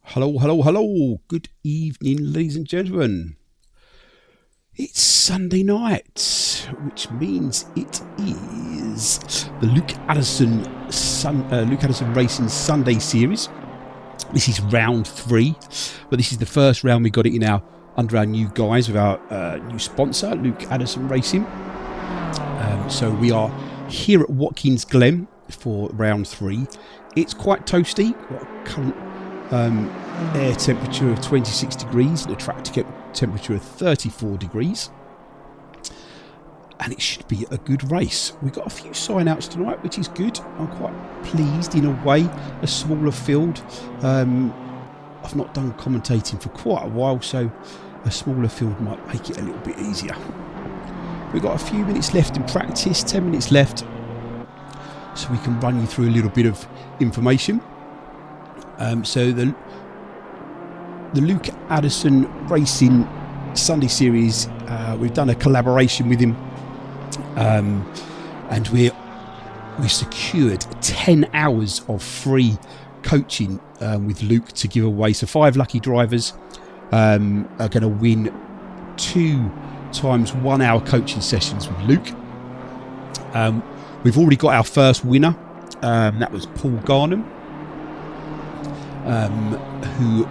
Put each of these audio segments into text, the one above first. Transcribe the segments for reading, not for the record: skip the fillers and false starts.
Hello, hello, hello. Good evening, ladies and gentlemen. It's Sunday night, which means it is the Luke Addison Racing Sunday Series. This is round 3, but this is the first round we got it in under our new guise with our new sponsor, Luke Addison Racing. So we are here at Watkins Glen for round 3. It's quite toasty. Got a current air temperature of 26 degrees and a track temperature of 34 degrees, and it should be a good race. We've got a few sign outs tonight, which is good. I'm quite pleased in a way. A smaller field. I've not done commentating for quite a while, so a smaller field might make it a little bit easier. We've got a few minutes left in practice, 10 minutes left, so we can run you through a little bit of information. So the Luke Addison Racing Sunday Series, we've done a collaboration with him, and we've secured 10 hours of free coaching with Luke to give away. So 5 lucky drivers are going to win 2 times 1 hour coaching sessions with Luke. We've already got our first winner. That was Paul Garnham, who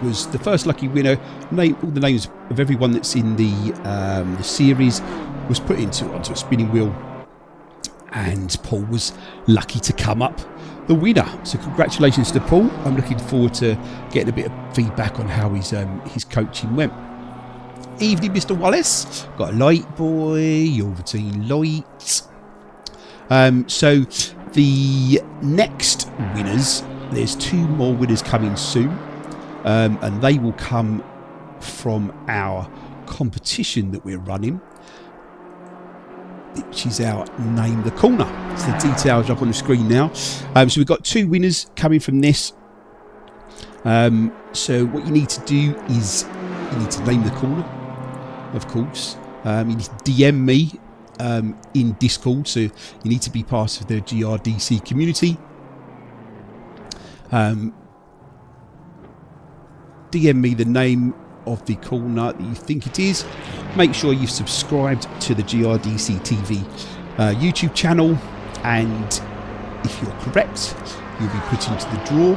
was the first lucky winner. All the names of everyone that's in the series was put onto a spinning wheel, and Paul was lucky to come up the winner. So congratulations to Paul. I'm looking forward to getting a bit of feedback on how his coaching went. Evening, Mr. Wallace. Got a light boy, Yulvertine light. So the next winners, there's 2 more winners coming soon, and they will come from our competition that we're running, which is our Name the Corner. So the details up on the screen now. So we've got 2 winners coming from this. So what you need to do is you need to name the corner, of course. You need to DM me in Discord, so you need to be part of the GRDC community. DM me the name of the corner that you think it is. Make sure you've subscribed to the GRDC TV YouTube channel, and if you're correct, you'll be put into the draw.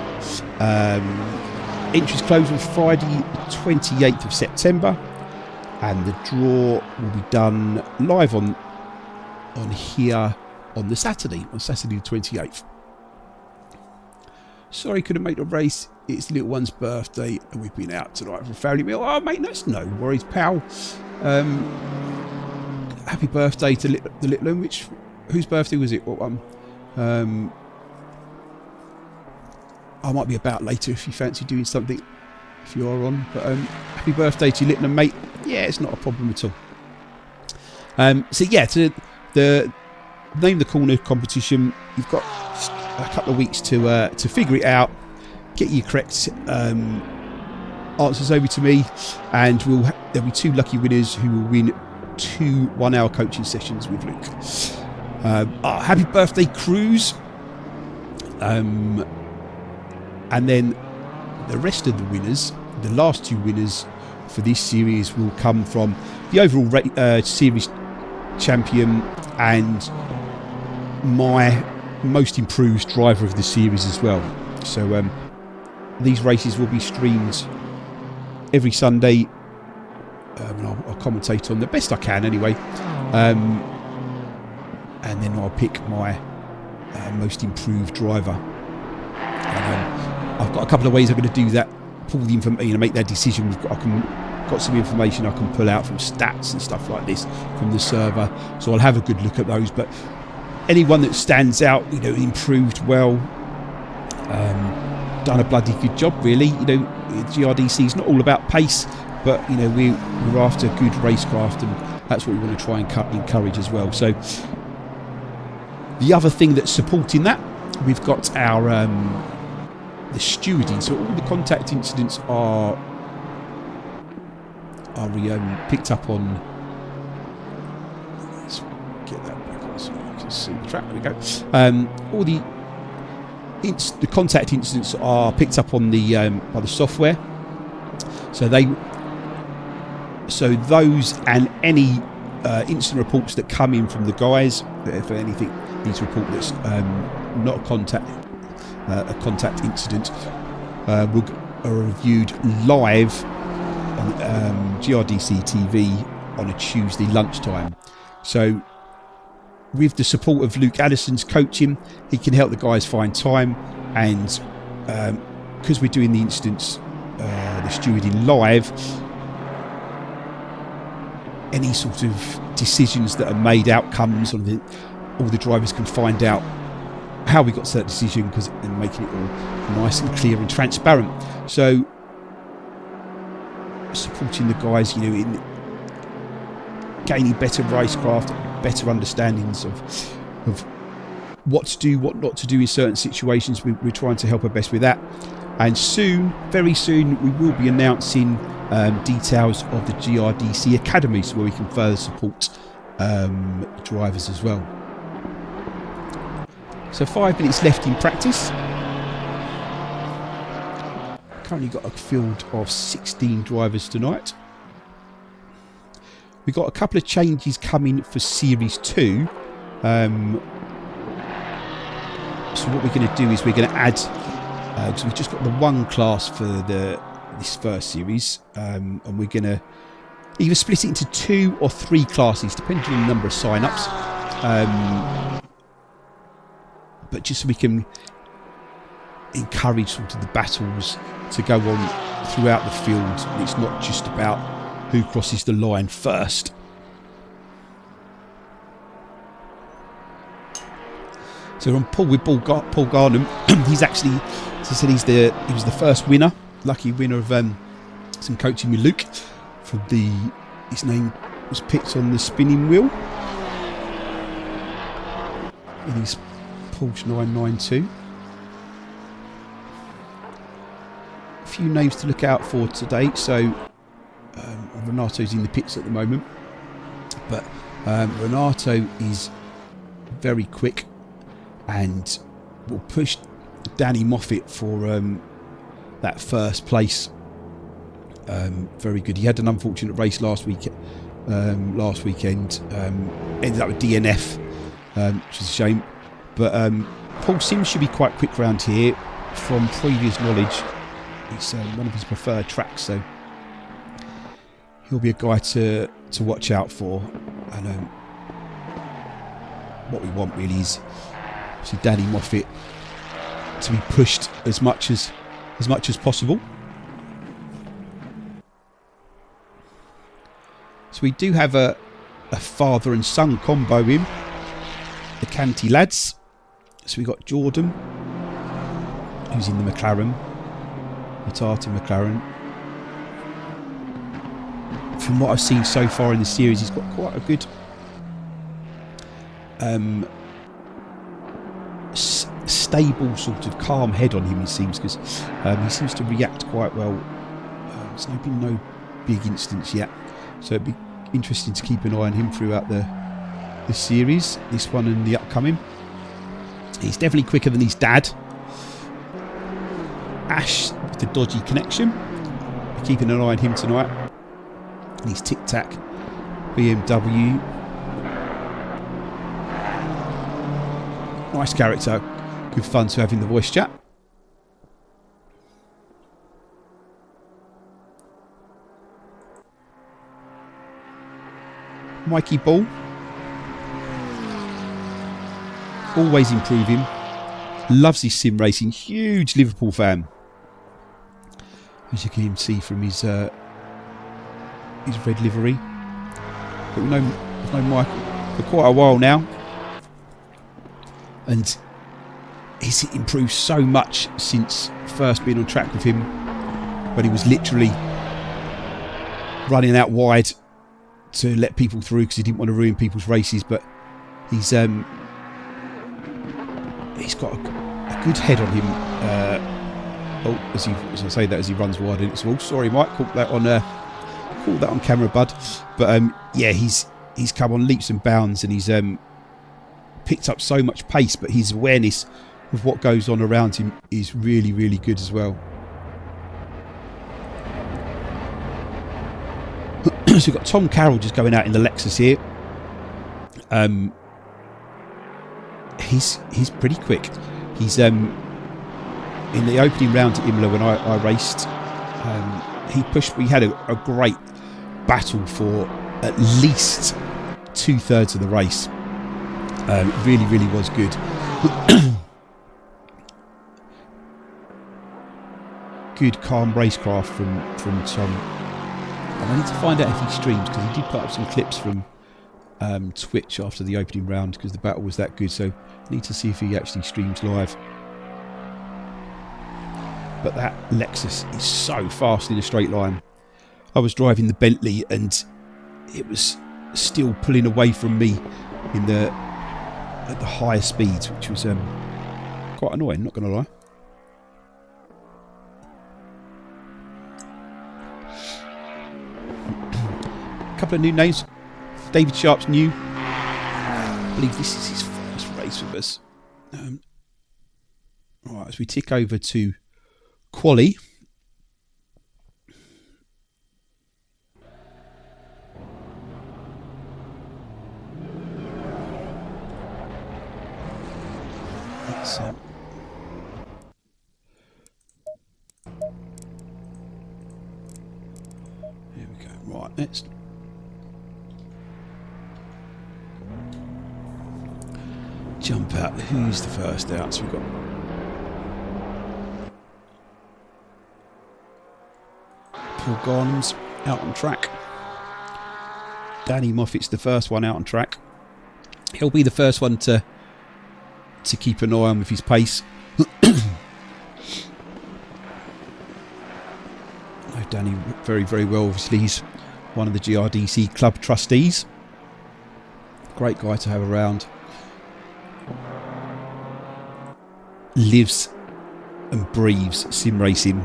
Entries close on Friday 28th of September, and the draw will be done live on here on Saturday the 28th. Sorry, couldn't make the race. It's the little one's birthday, and we've been out tonight for a family meal. Oh, mate, that's no worries, pal. Happy birthday to the little one. Whose birthday was it? What one? I might be about later if you fancy doing something, if you are on. But happy birthday to your little one, mate. Yeah, it's not a problem at all. So yeah, to the Name the Corner competition, you've got a couple of weeks to figure it out, get your correct answers over to me, and there'll be 2 lucky winners who will win 2 1-hour coaching sessions with Luke. Happy birthday, Cruz. And then the rest of the winners, the last 2 winners for this series, will come from the overall series champion and my most improved driver of the series as well. So these races will be streamed every Sunday, and I'll commentate on the best I can anyway, and then I'll pick my most improved driver. And, I've got a couple of ways I'm going to do that. Pull the information, make that decision. Got some information I can pull out from stats and stuff like this from the server, so I'll have a good look at those. But anyone that stands out, improved well, done a bloody good job, really. GRDC is not all about pace, but we're after good racecraft, and that's what we want to try and encourage as well. So the other thing that's supporting that, we've got our the stewarding. So all the contact incidents are picked up on. Let's get that back on so you can see the track. There we go. All the the contact incidents are picked up on the by the software. So those and any incident reports that come in from the guys, if anything needs to report that's not a contact incident, are reviewed live on GRDC TV on a Tuesday lunchtime. So with the support of Luke Addison's coaching, he can help the guys find time, and because we're doing the incidents, the stewarding live, any sort of decisions that are made, outcomes, all the drivers can find out how we got to that decision, and making it all nice and clear and transparent. So supporting the guys, in gaining better racecraft, better understandings of what to do, what not to do in certain situations. We're trying to help our best with that. And soon, very soon, we will be announcing details of the GRDC Academy, so where we can further support drivers as well. So 5 minutes left in practice. Currently got a field of 16 drivers tonight. We've got a couple of changes coming for Series 2. So what we're going to do is we're going to add, because we've just got the one class for this first series, and we're going to either split it into 2 or 3 classes, depending on the number of sign-ups. But just so we can encourage sort of the battles to go on throughout the field. And it's not just about who crosses the line first. So we're on Paul with Paul Garnham. He's actually, as I said, he was the first winner, lucky winner of some coaching with Luke. His name was picked on the spinning wheel. In his Porsche 992. A few names to look out for today. So Renato's in the pits at the moment, but Renato is very quick and will push Danny Moffat for that first place. Very good. He had an unfortunate race last weekend. Ended up with DNF, which is a shame. But Paul Sims should be quite quick round here. From previous knowledge, it's one of his preferred tracks, so he'll be a guy to watch out for. And what we want really is obviously Danny Moffat to be pushed as much as possible. So we do have a father and son combo in the Canty lads. So we got Jordan, who's in the McLaren, Matata McLaren. From what I've seen so far in the series, he's got quite a good stable, sort of calm head on him, it seems, because he seems to react quite well. There's been no big incidents yet, so it'd be interesting to keep an eye on him throughout the series, this one and the upcoming. He's definitely quicker than his dad. Ash with the dodgy connection. We're keeping an eye on him tonight. And his Tic Tac BMW. Nice character. Good fun to have in the voice chat. Mikey Ball. Always improving. Loves his sim racing. Huge Liverpool fan. As you can see from his red livery. But we've known Michael for quite a while now. And he's improved so much since first being on track with him, when he was literally running out wide to let people through because he didn't want to ruin people's races. But he's got a good head on him. As I say that as he runs wide into the wall. Sorry, Mike, caught that on camera, bud. But yeah, he's come on leaps and bounds, and he's picked up so much pace. But his awareness of what goes on around him is really, really good as well. So we've got Tom Carroll just going out in the Lexus here. He's pretty quick. He's in the opening round at Imola when I raced. He pushed. We had a great battle for at least 2/3 of the race. It really, really was good. Good, calm racecraft from Tom. And I need to find out if he streams, because he did put up some clips from Twitch after the opening round, because the battle was that good. So I need to see if he actually streams live. But that Lexus is so fast in a straight line. I was driving the Bentley and it was still pulling away from me at the higher speeds, which was quite annoying, not going to lie. A couple of new names. David Sharp's new. I believe this is his first race with us. Right, as we tick over to Quali. That's here we go. Right, let's jump out. Who's the first out? So we've got Paul Garnham's out on track. Danny Moffat's the first one out on track. He'll be the first one to keep an eye on with his pace. I know Danny very, very well. Obviously, he's one of the GRDC club trustees. Great guy to have around. Lives and breathes sim racing.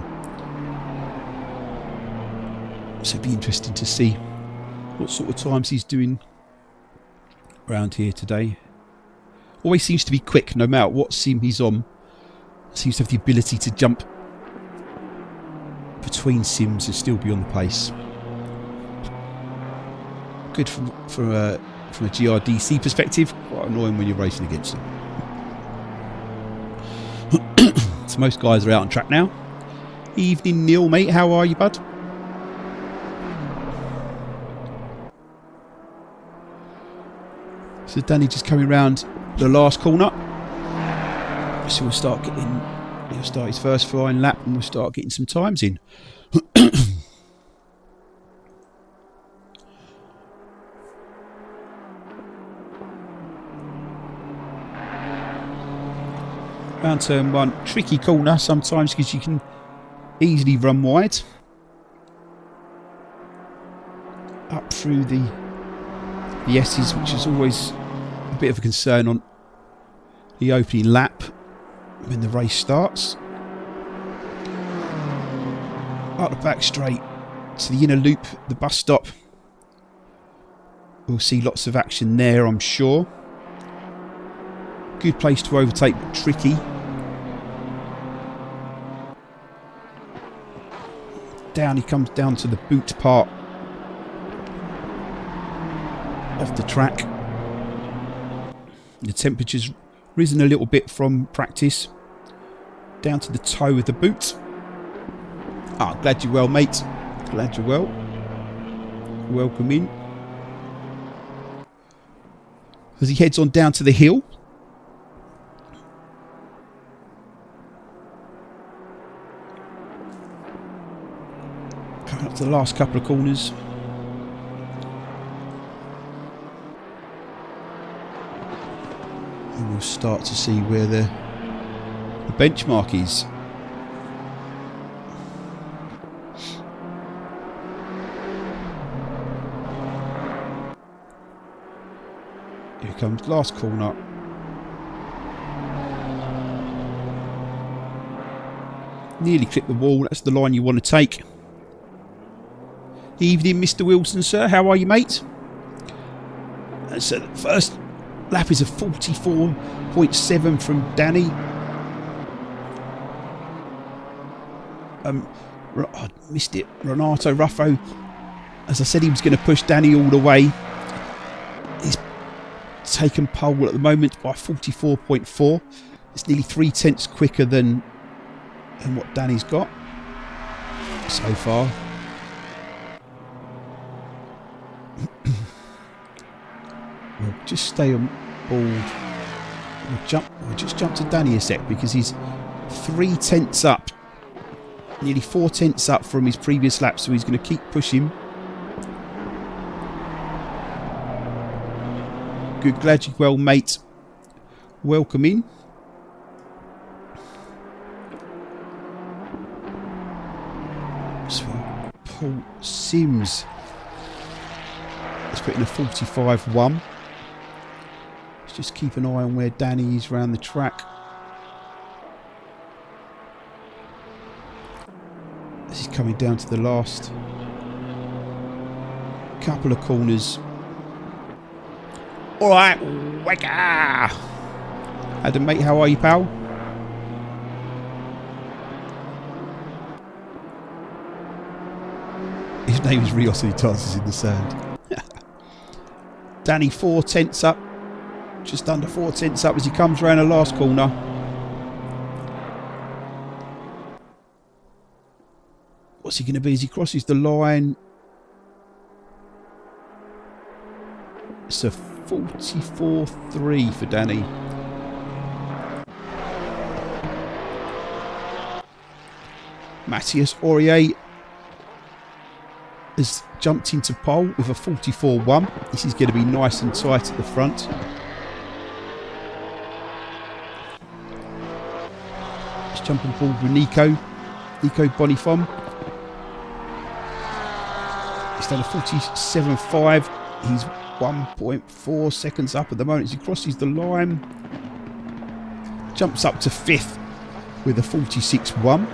So it'd be interesting to see what sort of times he's doing around here today. Always seems to be quick, no matter what sim he's on. Seems to have the ability to jump between sims and still be on the pace. Good from a GRDC perspective. Quite annoying when you're racing against them. So most guys are out on track now. Evening, Neil, mate. How are you, bud? So Danny just coming round the last corner. So he'll start his first flying lap and we'll start getting some times in. Round turn one, tricky corner sometimes because you can easily run wide. Up through the S's, which is always a bit of a concern on the opening lap when the race starts. Up the back straight to the inner loop, the bus stop. We'll see lots of action there, I'm sure. Good place to overtake, but tricky. Down he comes down to the boot part of the track. The temperature's risen a little bit from practice. Down to the toe of the boot. Ah, glad you're well, mate. Glad you're well. Welcome in. As he heads on down to the hill. Coming up to the last couple of corners. And we'll start to see where the benchmark is. Here comes last corner. Nearly clipped the wall. That's the line you want to take. Evening, Mr. Wilson, sir. How are you, mate? So the first lap is a 44.7 from Danny. I missed it. Renato Ruffo, as I said, he was going to push Danny all the way. He's taken pole at the moment by 44.4. It's nearly 3/10 quicker than what Danny's got so far. We'll just stay on board. We'll just jump to Danny a sec because he's 3/10 up. Nearly 4/10 up from his previous lap, so he's going to keep pushing. Good, glad you well, mate. Welcome in. So Paul Sims is putting a 45.1. Let's just keep an eye on where Danny is around the track. This is coming down to the last couple of corners. All right, Weka. Adam, mate, how are you, pal? His name is Rios and he dances in the sand. Danny 4/10 up, just under 4/10 up as he comes around the last corner. What's he going to be as he crosses the line? It's a 44.3 for Danny. Matthias Aurier has jumped into pole with a 44.1. This is going to be nice and tight at the front. Let's jump on board with Nico Bonifom. He's done a 47.5. He's 1.4 seconds up at the moment as he crosses the line. Jumps up to 5th with a 46.1.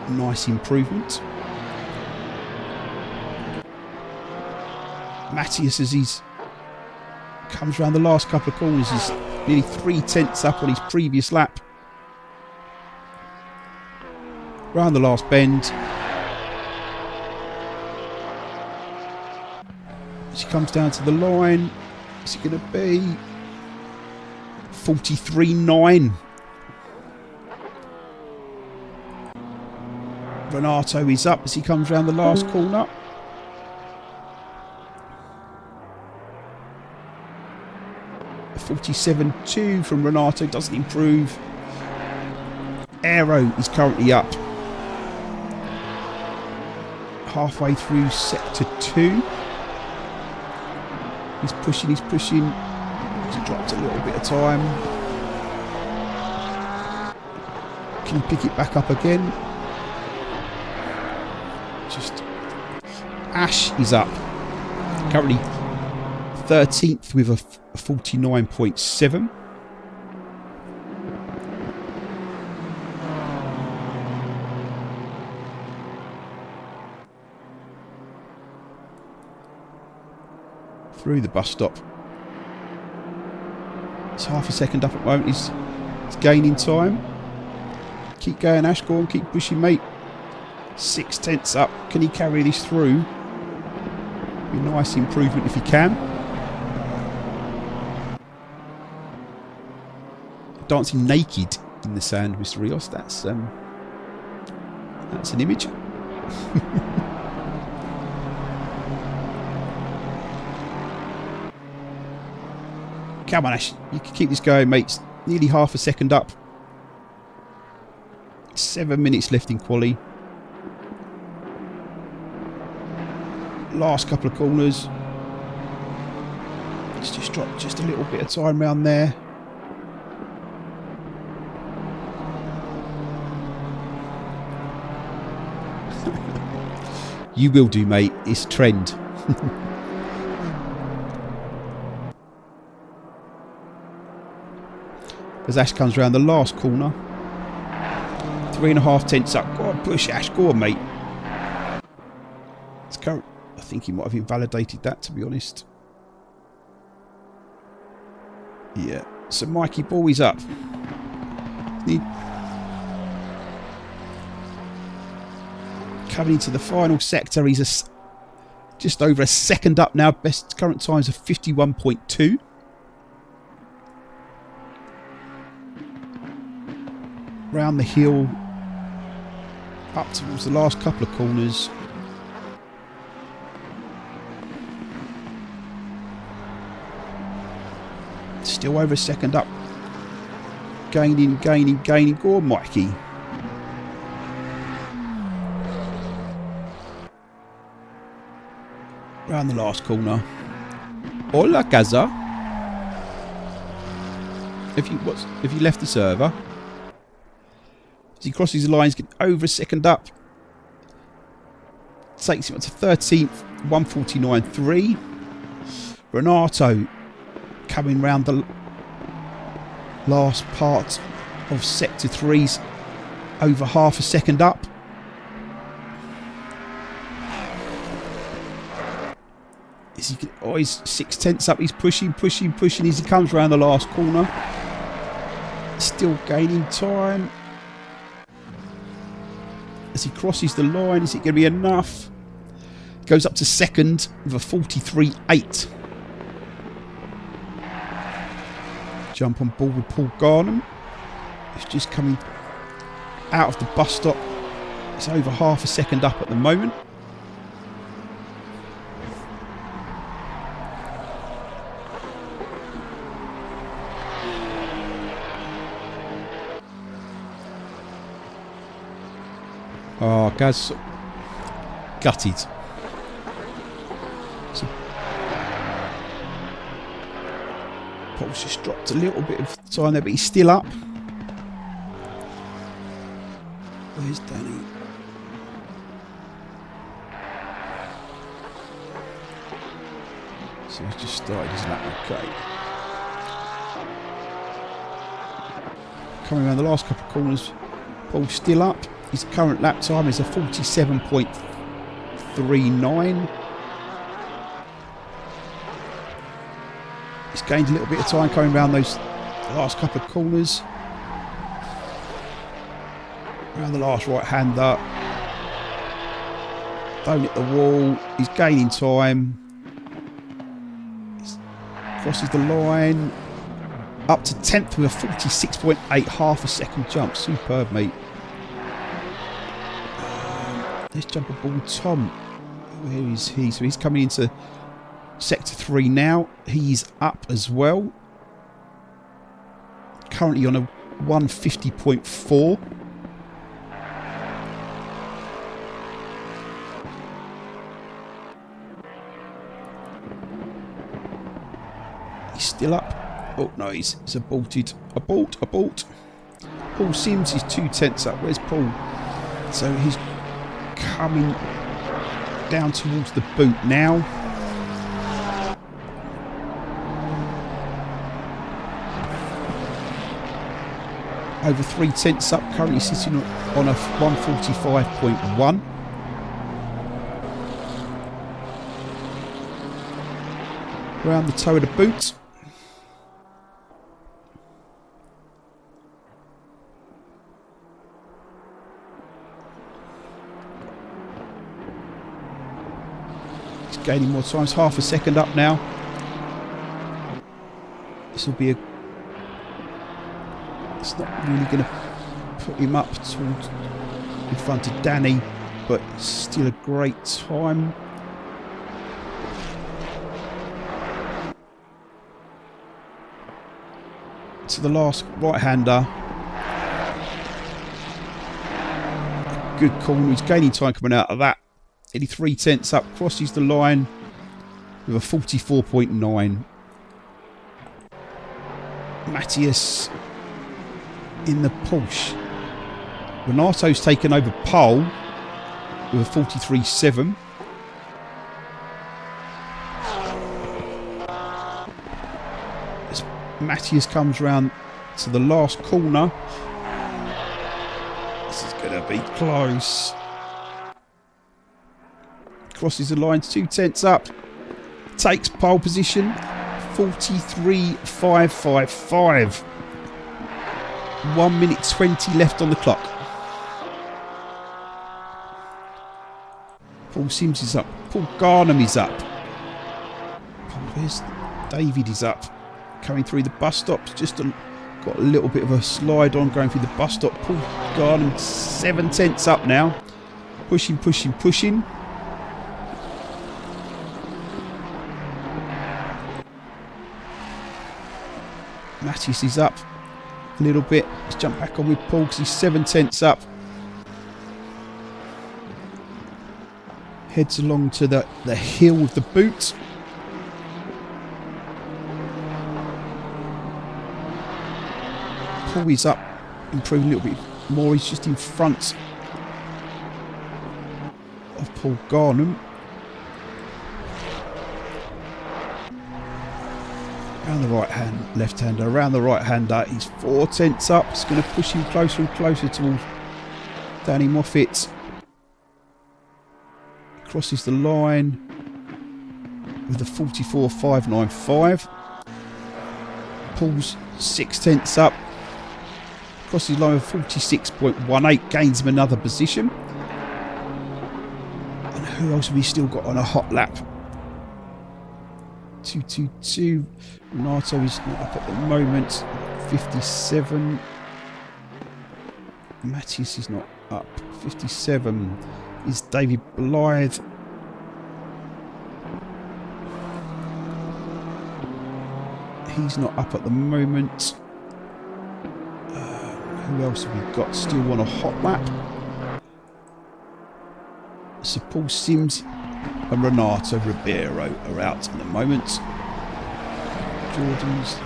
Nice improvement. Matthias, as he's comes around the last couple of corners, is nearly 3/10 up on his previous lap. Round the last bend. As he comes down to the line, is it going to be 43.9? Renato is up as he comes round the last corner. A 47.2 from Renato doesn't improve. Aero is currently up. Halfway through sector 2. He's pushing. He's dropped a little bit of time. Can he pick it back up again? Just Ash is up. Currently 13th with a 49.7. Through the bus stop. It's half a second up at the moment. He's gaining time. Keep going, Ash. Go on, keep pushing, mate. 6/10 up. Can he carry this through? Be a nice improvement if he can. Dancing naked in the sand, Mr. Rios. That's an image. Come on, Ash. You can keep this going, mate. It's nearly half a second up. 7 minutes left in quali. Last couple of corners. It's just dropped just a little bit of time around there. You will do, mate. It's trend. As Ash comes around the last corner. 3.5 up. Go on, push, Ash. Go on, mate. It's current. I think he might have invalidated that, to be honest. Yeah. So Mikey Ball is up. Coming into the final sector, he's just over a second up now. Best current times of 51.2. Round the hill, up towards the last couple of corners. Still over a second up. Gaining. Go on, Mikey. Round the last corner. Hola, Gaza. If you left the server. As he crosses the lines, get over a second up. Takes him up to 13th, 149.3. Renato coming round the last part of sector 3's over half a second up. He's 6/10 up. He's pushing as he comes around the last corner. Still gaining time. As he crosses the line, is it going to be enough? Goes up to second with a 43.8. Jump on board with Paul Garnham. He's just coming out of the bus stop. It's over half a second up at the moment. Oh, Gaz gutted. So, Paul's just dropped a little bit of time there, but he's still up. Where's Danny? So he's just started his lap. Okay. Coming around the last couple of corners, Paul's still up. His current lap time is a 47.39. He's gained a little bit of time coming around those last couple of corners. Around the last right-hander. Don't hit the wall. He's gaining time. Crosses the line. Up to 10th with a 46.8, half a second jump. Superb, mate. Let's jump aboard Tom. Where is he? So he's coming into sector 3 now. He's up as well. Currently on a 150.4. He's still up. Oh no, he's aborted. Abort. Paul Sims is 2/10 up. Where's Paul? So he's coming down towards the boot now. Over 3/10 up, currently sitting on a 145.1. Around the toe of the boot. Gaining more time, it's half a second up now. This will be a... It's not really going to put him up towards in front of Danny, but still a great time. To the last right-hander. Good corner, he's gaining time coming out of that. 3/10 up, crosses the line with a 44.9. Matthias in the Porsche. Renato's taken over pole with a 43.7. As Matthias comes round to the last corner, this is going to be close. Crosses the lines, 2/10 up. Takes pole position. 43.555. 1 minute 20 left on the clock. Paul Sims is up. Paul Garnham is up. Where's David is up. Coming through the bus stops. Just got a little bit of a slide on going through the bus stop. Paul Garnham 7 tenths up now. Pushing, pushing, pushing. Mattis is up a little bit. Let's jump back on with Paul because he's 7 tenths up. Heads along to the hill with the boot. Paul is up, improving a little bit more. He's just in front of Paul Garnham. Around the right hand, left hander, around the right hander. He's 4 tenths up. It's going to push him closer and closer towards Danny Moffat. Crosses the line with a 44.595. Paul's 6 tenths up. Crosses the line with 46.18. Gains him another position. And who else have we still got on a hot lap? 222. Renato is not up at the moment. 57. Mattis is not up. 57 is David Blythe. He's not up at the moment. Who else have we got still on a hot lap? So Paul Sims and Renato Ribeiro are out at the moment. Jordan's.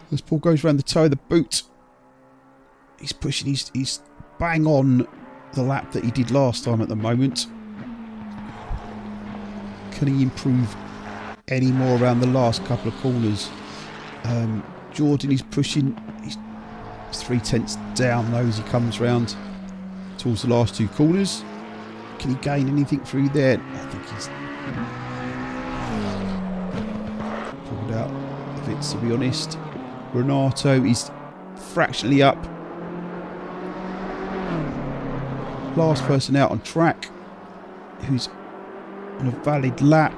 As Paul goes around the toe of the boot, he's pushing, he's bang on the lap that he did last time at the moment. Can he improve any more around the last couple of corners? Jordan is pushing, he's 3 tenths down though as he comes round towards the last 2 corners. Can he gain anything through there? I think he's pulled out of it, to be honest. Renato is fractionally up. Last person out on track who's on a valid lap.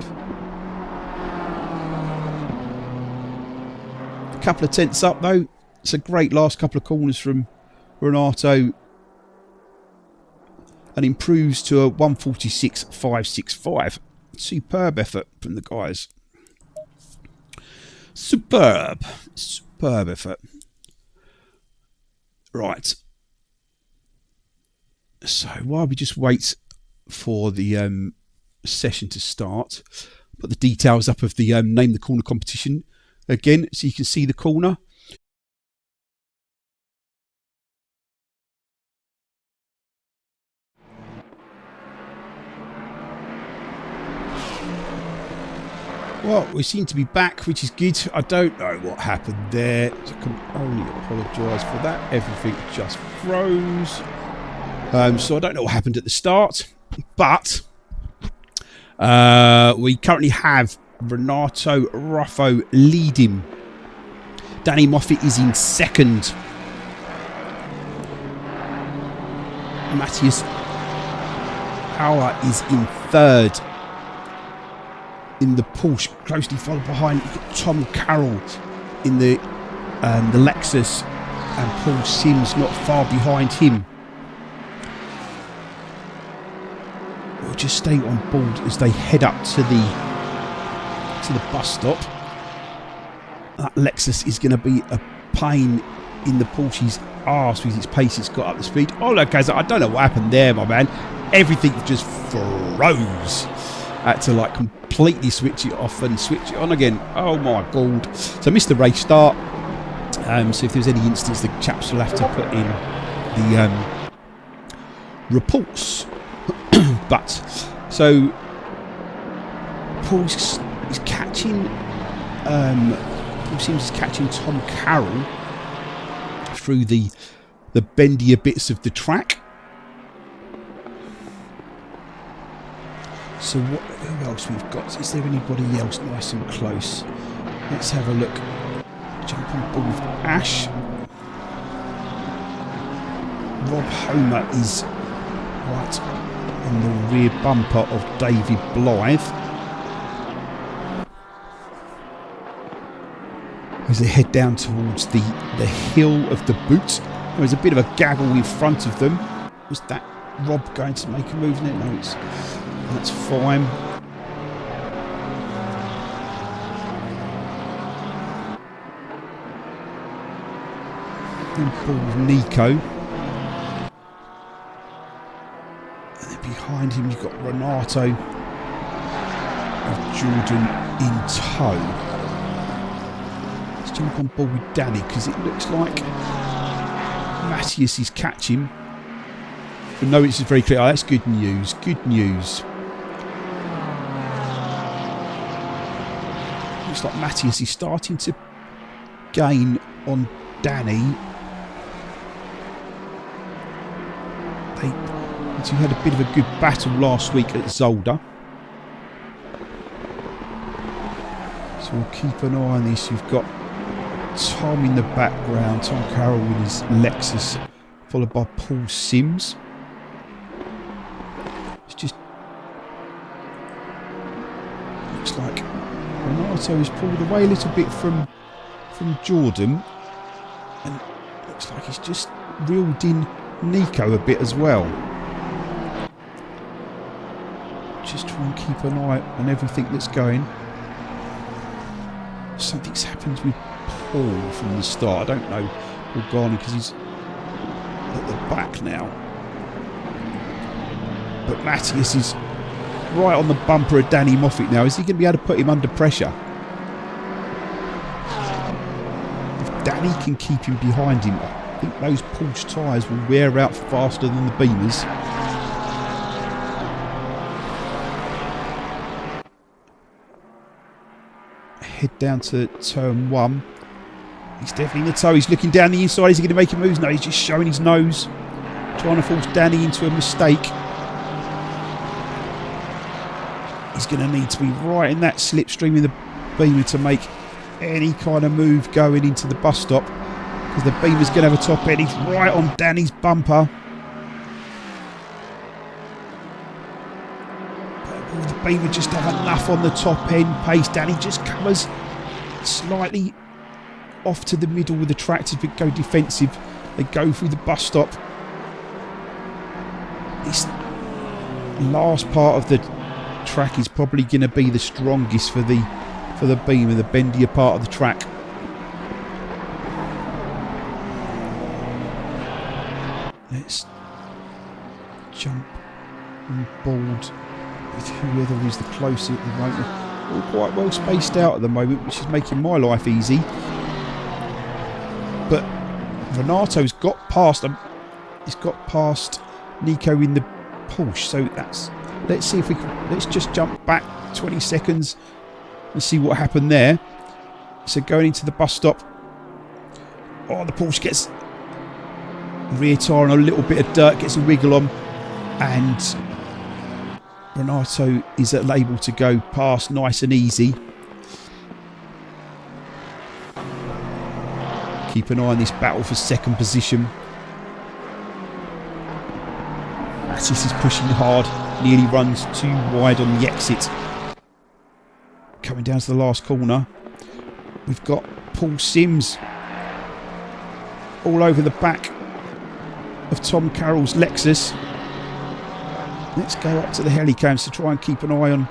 A couple of tenths up though. It's a great last couple of corners from Renato and improves to a 146.565. Superb effort from the guys. Superb effort. Right. So while we just wait for the session to start, put the details up of the Name the Corner competition again so you can see the corner. Well, we seem to be back, which is good. I don't know what happened there. I can only apologise for that. Everything just froze. So I don't know what happened at the start. But we currently have Renato Ruffo leading. Danny Moffat is in second. Matthias Auer is in third. In the Porsche, closely followed behind, you've got Tom Carroll in the Lexus, and Paul Sims not far behind him. We'll just stay on board as they head up to the bus stop. That Lexus is going to be a pain in the Porsche's arse with its pace it's got up the speed. Oh look guys, I don't know what happened there, my man. Everything just froze. I had to like completely switch it off and switch it on again. Oh my god. So I missed the race start. So if there's any instance, the chaps will have to put in the reports. But so Paul's is catching Paul seems catching Tom Carroll through the bendier bits of the track. So who else we've got? Is there anybody else nice and close? Let's have a look. Jump on board with Ash. Rob Homer is right on the rear bumper of David Blythe. As they head down towards the hill of the boot, there was a bit of a gaggle in front of them. Was that Rob going to make a move in it? No, that's fine. Then Paul Nico. And then behind him you've got Renato and Jordan in tow. Let's jump on board with Danny because it looks like Matthias is catching. But no, it's very clear. Oh, that's good news. Good news. Looks like Matthias is starting to gain on Danny. They had a bit of a good battle last week at Zolder. So we'll keep an eye on this. You've got Tom in the background, Tom Carroll with his Lexus, followed by Paul Sims. It's just looks like Renato is pulled away a little bit from Jordan, and looks like he's just reeled in Nico a bit as well. Just try and keep an eye on everything that's going. Something's happened with Paul from the start. I don't know Organi because he's at the back now. But Matthias is right on the bumper of Danny Moffat now. Is he going to be able to put him under pressure? If Danny can keep him behind him, I think those Porsche tyres will wear out faster than the Beamers. Head down to turn 1. He's definitely in the toe. He's looking down the inside. Is he going to make a move? No, he's just showing his nose. Trying to force Danny into a mistake. He's going to need to be right in that slipstream in the Beamer to make any kind of move going into the bus stop. Because the Beamer's going to have a top end. He's right on Danny's bumper. Will the Beamer just have enough on the top end pace? Danny just covers slightly off to the middle of the track to go defensive. They go through the bus stop. This last part of the track is probably going to be the strongest for the Beamer, the bendier part of the track. Let's jump on board with whoever is the closer at the moment. All quite well spaced out at the moment, which is making my life easy. But Renato's got past him. He's got past Nico in the Porsche. So that's. Let's see if we can. Let's just jump back 20 seconds and see what happened there. So going into the bus stop. Oh, the Porsche gets rear tyre and a little bit of dirt, gets a wiggle on, and Renato is able to go past nice and easy. Keep an eye on this battle for second position. Matthias is pushing hard, nearly runs too wide on the exit. Coming down to the last corner, we've got Paul Sims all over the back of Tom Carroll's Lexus. Let's go up to the helicams to try and keep an eye on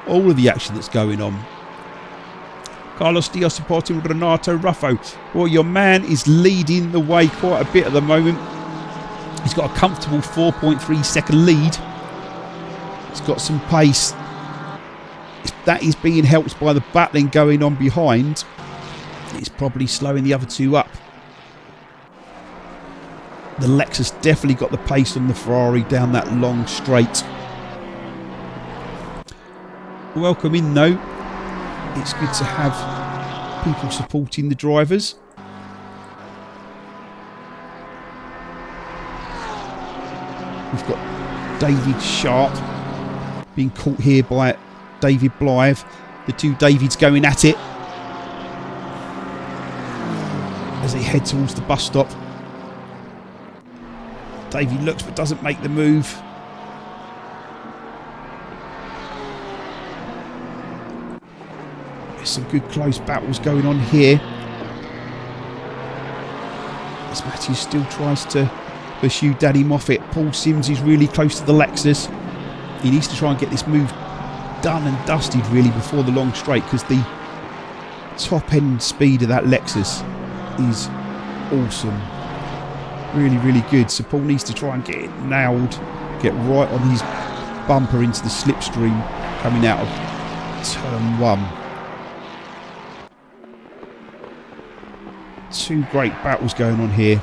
all of the action that's going on. Carlos Diaz supporting Renato Ruffo. Well, your man is leading the way quite a bit at the moment. He's got a comfortable 4.3 second lead. He's got some pace. That is being helped by the battling going on behind. It's probably slowing the other two up. The Lexus definitely got the pace on the Ferrari down that long straight. Welcome in though. It's good to have people supporting the drivers. We've got David Sharp being caught here by David Blythe. The two Davids going at it as they head towards the bus stop. Davey looks but doesn't make the move. There's some good close battles going on here, as Matthews still tries to pursue Danny Moffat. Paul Sims is really close to the Lexus. He needs to try and get this move done and dusted really before the long straight, because the top end speed of that Lexus is awesome. Really, really good. So Paul needs to try and get it nailed, get right on his bumper into the slipstream coming out of turn 1. Two great battles going on here.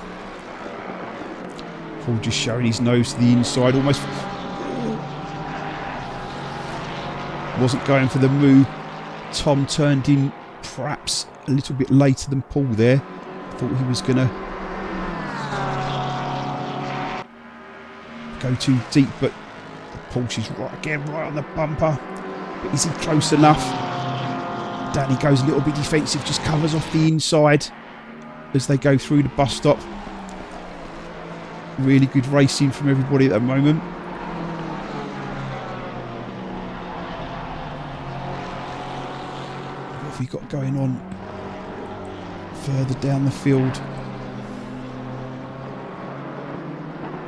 Paul just showing his nose to the inside, almost wasn't going for the move. Tom turned in perhaps a little bit later than Paul there. Thought he was going to go too deep, but Porsche's right again, right on the bumper. But is he close enough? Danny goes a little bit defensive, just covers off the inside as they go through the bus stop. Really good racing from everybody at the moment. What have we got going on further down the field?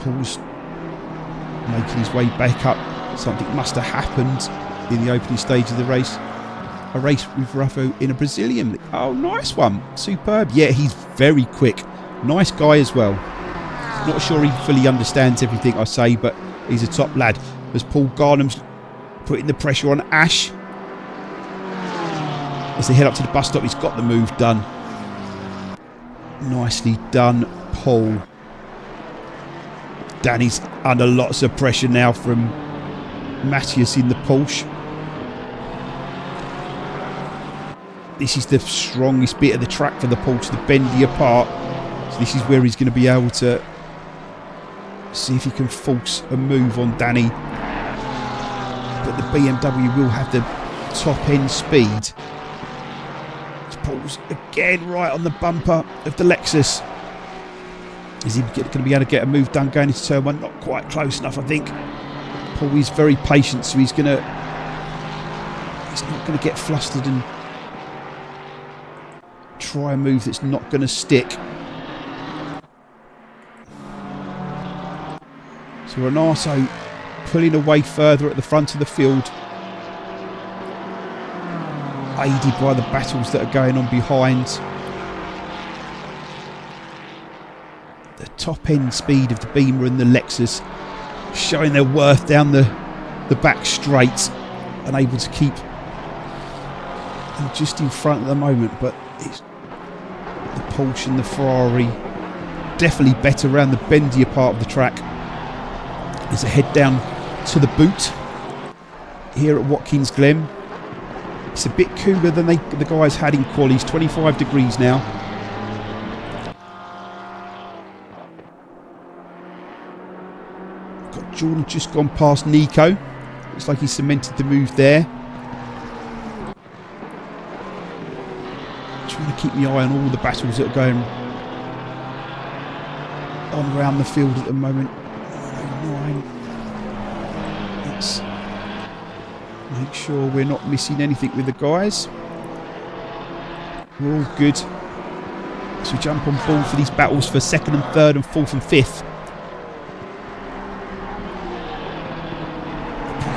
Paul's making his way back up. Something must have happened in the opening stage of the race. A race with Ruffo in a Brazilian. Oh, nice one. Superb. Yeah, he's very quick. Nice guy as well. Not sure he fully understands everything I say, but he's a top lad. As Paul Garnham's putting the pressure on Ash. As they head up to the bus stop, he's got the move done. Nicely done, Paul. Danny's under lots of pressure now from Matthias in the Porsche. This is the strongest bit of the track for the Porsche, the bendy apart. So this is where he's going to be able to see if he can force a move on Danny. But the BMW will have the top end speed. Paul's again right on the bumper of the Lexus. Is he going to be able to get a move done going into turn 1? Not quite close enough, I think. Paul is very patient, so he's not going to get flustered and try a move that's not going to stick. So Renato pulling away further at the front of the field, aided by the battles that are going on behind. The top end speed of the Beamer and the Lexus showing their worth down the back straight, and able to keep them just in front at the moment. But it's the Porsche and the Ferrari definitely better around the bendier part of the track. As they head down to the boot here at Watkins Glen. It's a bit cooler than the guys had in qualies. 25 degrees now. Got Jordan just gone past Nico. Looks like he cemented the move there. Trying to keep my eye on all the battles that are going on around the field at the moment. 9. Let's make sure we're not missing anything with the guys. We're all good. So we jump on board for these battles for 2nd and 3rd and 4th and 5th.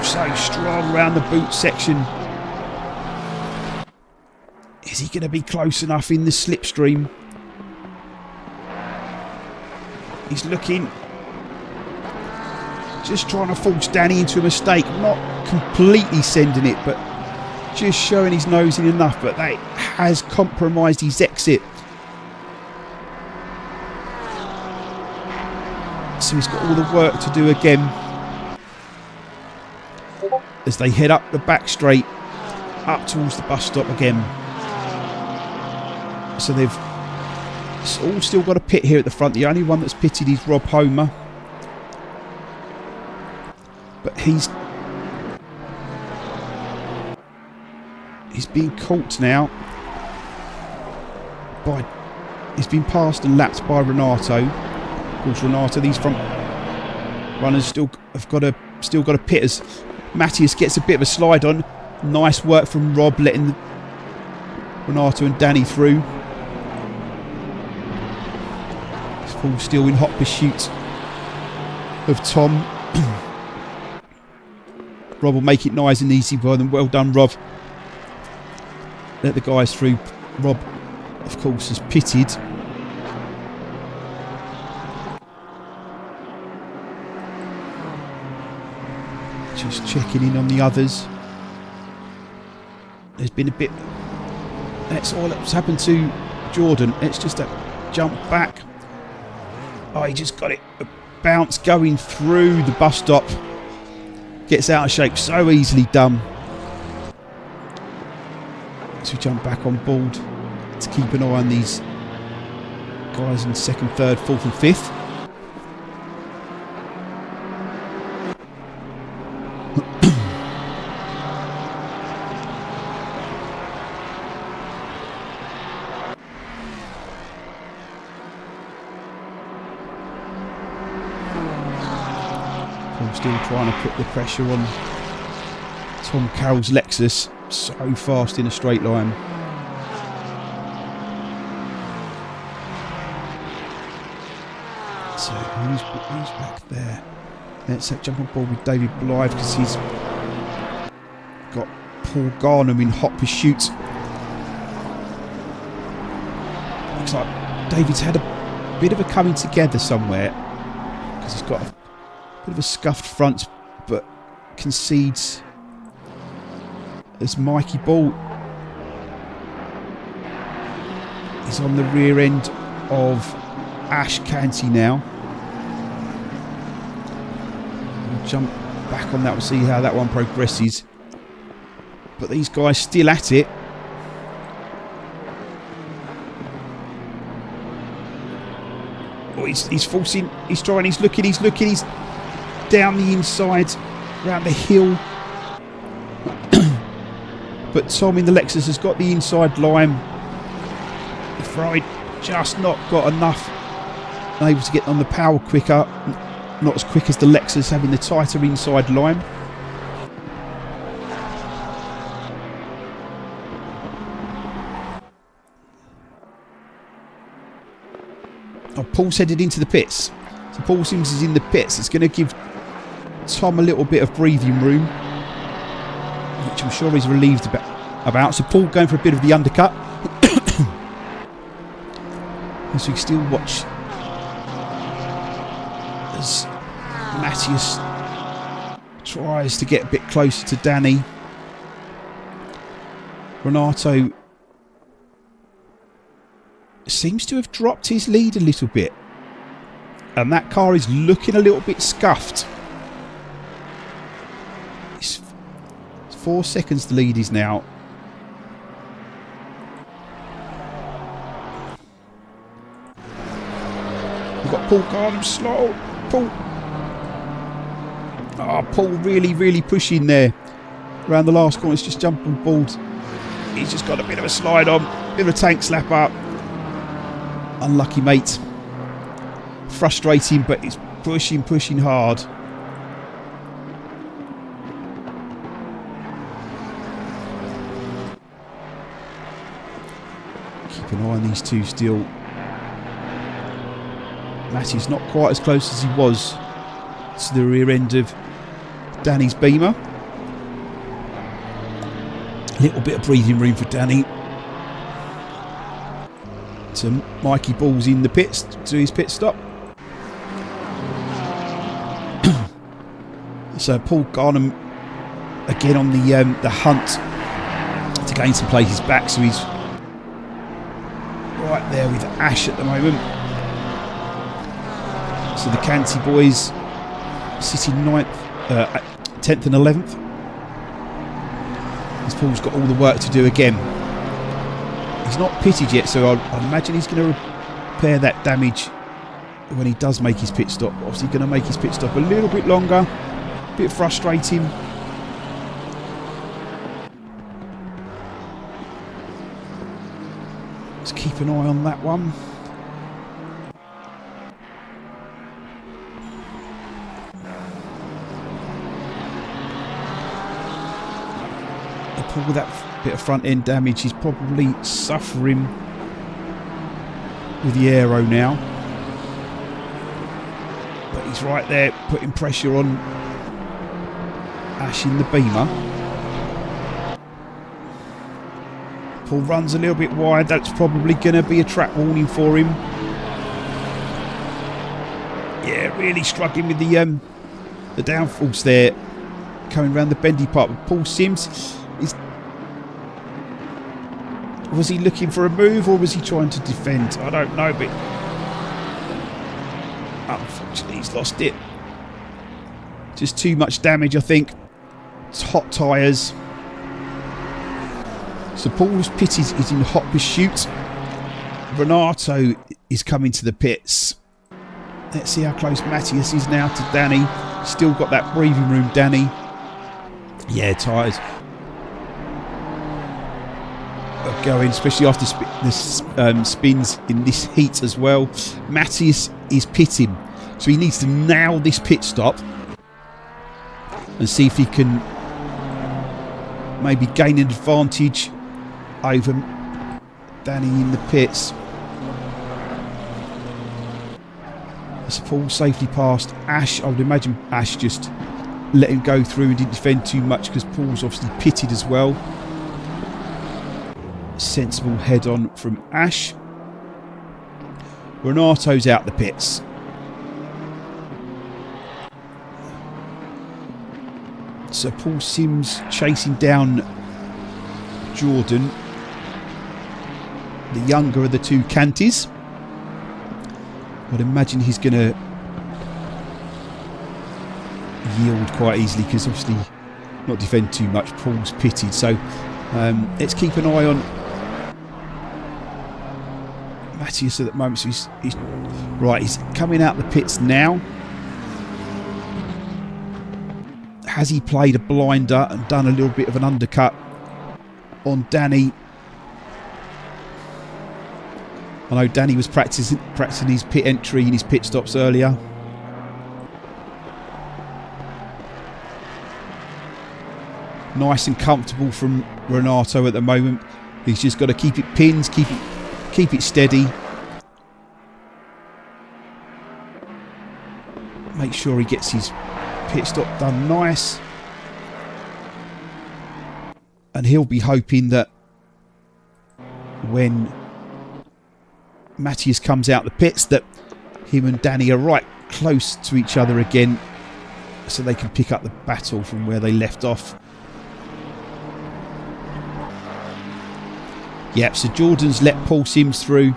So strong around the boot section. Is he going to be close enough in the slipstream? He's looking. Just trying to force Danny into a mistake. Not completely sending it, but just showing his nose in enough. But that has compromised his exit. So he's got all the work to do again. As they head up the back straight, up towards the bus stop again. So they've all still got a pit here at the front. The only one that's pitted is Rob Homer. But he's He's being caught now. He's been passed and lapped by Renato. Of course, Renato, these front runners still got a pit as Matthias gets a bit of a slide on. Nice work from Rob, letting Renato and Danny through. He's full still in hot pursuit of Tom. Rob will make it nice and easy for them. Well done, Rob. Let the guys through. Rob, of course, has pitted. Just checking in on the others. There's been a bit... That's all that's happened to Jordan. It's just a jump back. Oh, he just got it. A bounce going through the bus stop. Gets out of shape so easily done. So we jump back on board to keep an eye on these guys in second, third, fourth and fifth. I'm still trying to put the pressure on Tom Carroll's Lexus. So fast in a straight line. So who's back there? Let's jump on board with David Blythe because he's got Paul Garnham in hot pursuit. Looks like David's had a bit of a coming together somewhere because he's got a bit of a scuffed front, but concedes as Mikey Ball is on the rear end of Ash Canty now. We'll jump back on that, we'll see how that one progresses. But these guys still at it. Oh, he's forcing, he's trying, he's looking, he's down the inside, around the hill. But Tom in the Lexus has got the inside line. The Ferrari just not got enough. Able to get on the power quicker. Not as quick as the Lexus, having the tighter inside line. Oh, Paul's headed into the pits. So Paul Sims is in the pits. It's going to give Tom a little bit of breathing room, which I'm sure he's relieved about. So Paul going for a bit of the undercut. As we still watch as Matthias tries to get a bit closer to Danny. Renato seems to have dropped his lead a little bit, and that car is looking a little bit scuffed. It's 4 seconds the lead is now. We've got Paul Garnham slow. Paul. Oh, Paul really pushing there. Around the last corner, it's just jumped on board. He's just got a bit of a slide on. Bit of a tank slap up. Unlucky, mate. Frustrating, but it's pushing hard. Keep an eye on these two still. Matty's not quite as close as he was to the rear end of Danny's Beamer. A little bit of breathing room for Danny. So Mikey Ball's in the pits to do his pit stop. So Paul Garnham again on the hunt to gain some places back. So he's right there with Ash at the moment. So the Canty boys sitting 10th and 11th. As Paul's got all the work to do again. He's not pitted yet, so I imagine he's going to repair that damage when he does make his pit stop. Obviously going to make his pit stop a little bit longer. A bit frustrating. Let's keep an eye on that one. Paul, with that bit of front end damage, he's probably suffering with the aero now. But he's right there putting pressure on Ash in the Beamer. Paul runs a little bit wide. That's probably going to be a track warning for him. Yeah, really struggling with the downforce there, coming around the bendy part. But Paul Sims, was he looking for a move or was he trying to defend? I don't know, but unfortunately he's lost it. Just too much damage, I think. It's hot tyres. So Paul's pit is in hot pursuit. Renato is coming to the pits. Let's see how close Matthias is now to Danny. Still got that breathing room, Danny. Yeah, tyres are going, especially after the spins in this heat as well. Matthias is pitting, so he needs to nail this pit stop and see if he can maybe gain an advantage over Danny in the pits. As Paul safely passed Ash, I would imagine Ash just let him go through and didn't defend too much because Paul's obviously pitted as well. Sensible head on from Ash. Renato's out the pits. So Paul Sims chasing down Jordan, the younger of the two Canties. I'd imagine he's going to yield quite easily because obviously not defend too much. Paul's pitted, so let's keep an eye on Matthias at the moment. So he's right. He's coming out the pits now. Has he played a blinder and done a little bit of an undercut on Danny? I know Danny was practicing his pit entry and his pit stops earlier. Nice and comfortable from Renato at the moment. He's just got to keep it pinned, keep it steady. Make sure he gets his pit stop done nice. And he'll be hoping that when Matthias comes out the pits that him and Danny are right close to each other again so they can pick up the battle from where they left off. Yep, so Jordan's let Paul Sims through.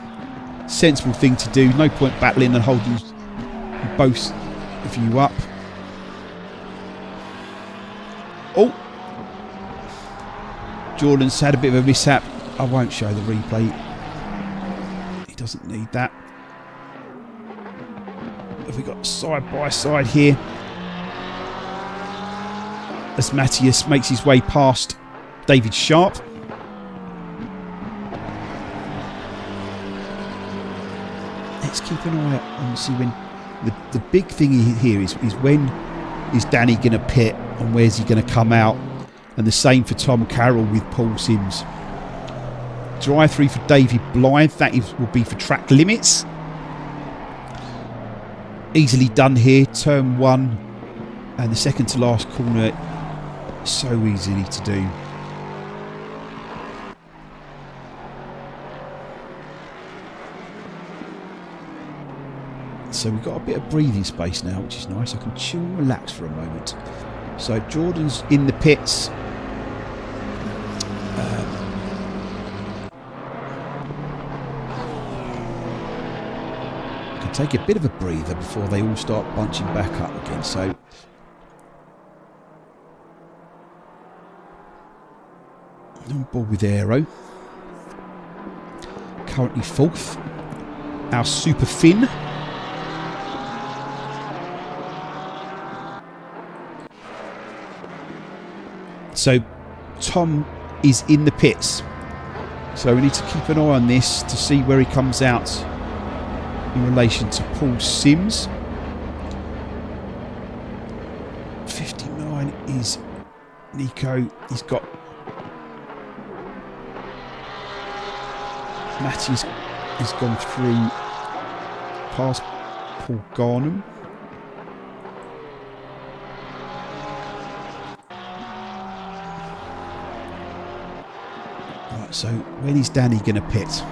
Sensible thing to do. No point battling and holding both of you up. Oh! Jordan's had a bit of a mishap. I won't show the replay. He doesn't need that. Have we got side by side here? As Matthias makes his way past David Sharp. Let's keep an eye out and see when the big thing here is when is Danny going to pit and where's he going to come out, and the same for Tom Carroll with Paul Sims. Drive through for David Blythe, that will be for track limits. Easily done here, turn one, and the second to last corner, so easily to do. So we've got a bit of breathing space now, which is nice. I can chill and relax for a moment. So Jordan's in the pits. Can take a bit of a breather before they all start bunching back up again. So on board with Aero. Currently fourth. Our Super Finn. So Tom is in the pits. So we need to keep an eye on this to see where he comes out in relation to Paul Sims. 59 is Nico. He's got Matty's has gone through past Paul Garnham. Right, so when is Danny going to pit?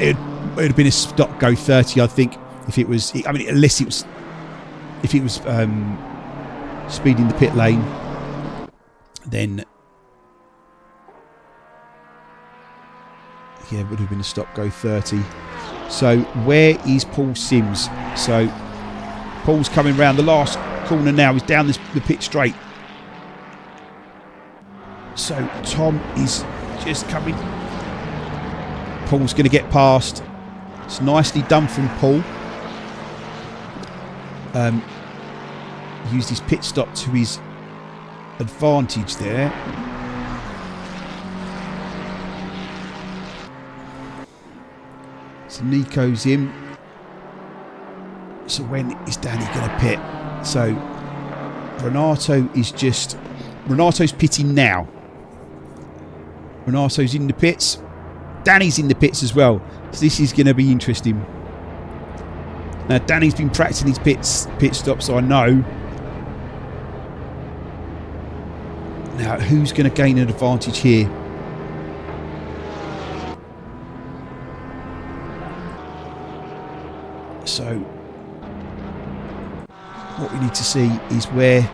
It would have been a stop go 30, I think, if it was. I mean, unless it was, if it was speeding the pit lane, then yeah, it would have been a stop go 30. So where is Paul Sims? So Paul's coming round the last corner now. He's down the pit straight. So Tom is just coming. Paul's going to get past. It's nicely done from Paul. Used his pit stop to his advantage there. So Nico's in. So when is Danny going to pit? So Renato's pitting now. Renato's in the pits. Danny's in the pits as well. So this is going to be interesting. Now Danny's been practicing his pit stops, so I know. Now who's going to gain an advantage here? So what we need to see is where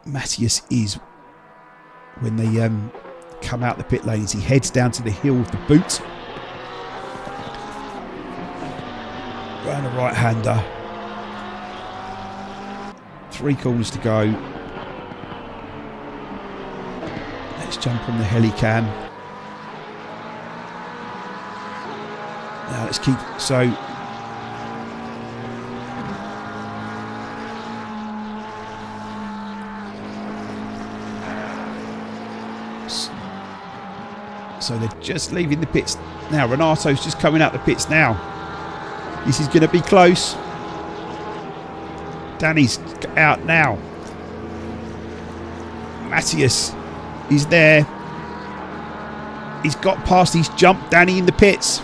Matthias is when they come out the pit lane. As he heads down to the hill with the boot. Round a right-hander. 3 corners to go. Let's jump on the helicam. Now let's keep... So they're just leaving the pits now. Renato's just coming out the pits now. This is going to be close. Danny's out now. Matthias is there. He's got past. He's jumped Danny in the pits.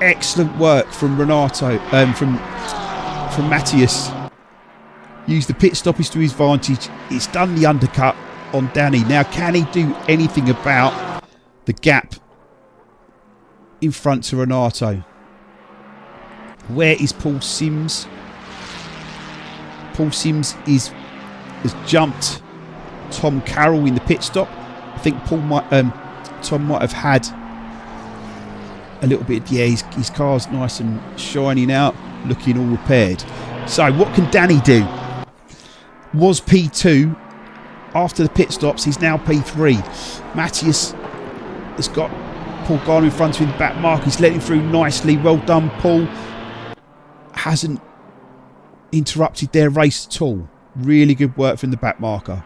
Excellent work from Renato. From Matthias. Used the pit stoppage to his advantage. It's done the undercut on Danny. Now can he do anything about the gap in front to Renato? Where is Paul Sims? Paul Sims has jumped Tom Carroll in the pit stop. I think Tom might have had a little bit. Yeah, his car's nice and shiny now, looking all repaired. So what can Danny do? Was P2 after the pit stops. He's now P3. Matthias has got Paul Garner in front of him, back mark. He's letting through nicely. Well done, Paul. Hasn't interrupted their race at all. Really good work from the back marker.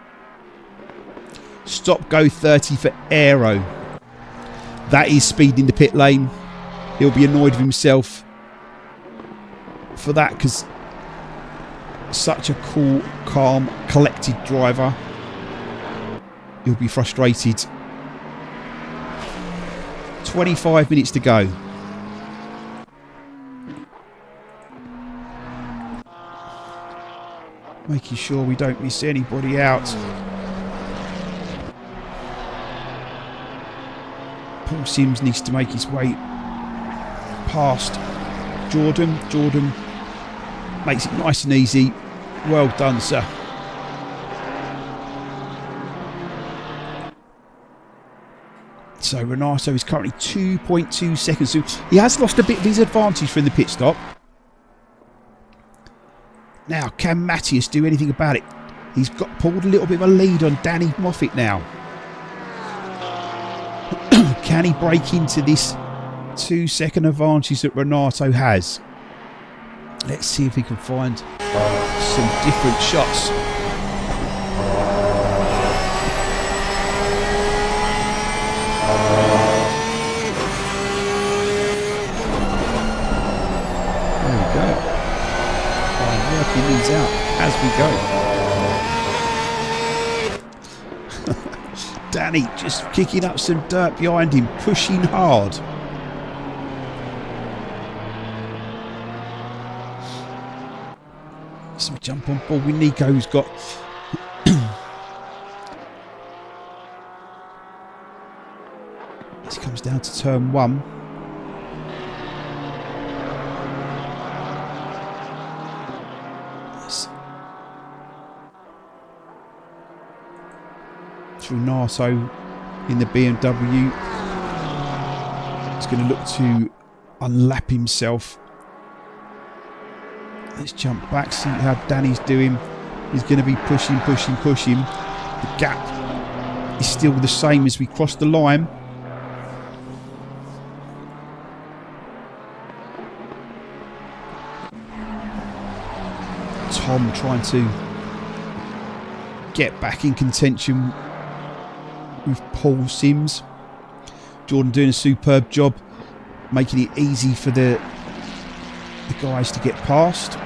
Stop go 30 for Aero. That is speeding the pit lane. He'll be annoyed with himself for that, because such a cool, calm, collected driver. He'll be frustrated. 25 minutes to go. Making sure we don't miss anybody out. Paul Sims needs to make his way past Jordan. Jordan makes it nice and easy. Well done, sir. So Renato is currently 2.2 seconds. So he has lost a bit of his advantage from the pit stop. Now, can Matthias do anything about it? He's got pulled a little bit of a lead on Danny Moffat now. Can he break into this 2-second advantage that Renato has? Let's see if we can find some different shots sorting these out as we go. Danny just kicking up some dirt behind him, pushing hard. Some jump on board with Nico, who's got as he comes down to turn 1. Through Narso in the BMW. He's going to look to unlap himself. Let's jump back, see how Danny's doing. He's going to be pushing. The gap is still the same as we cross the line. Tom trying to get back in contention with Paul Sims. Jordan doing a superb job, making it easy for the guys to get past.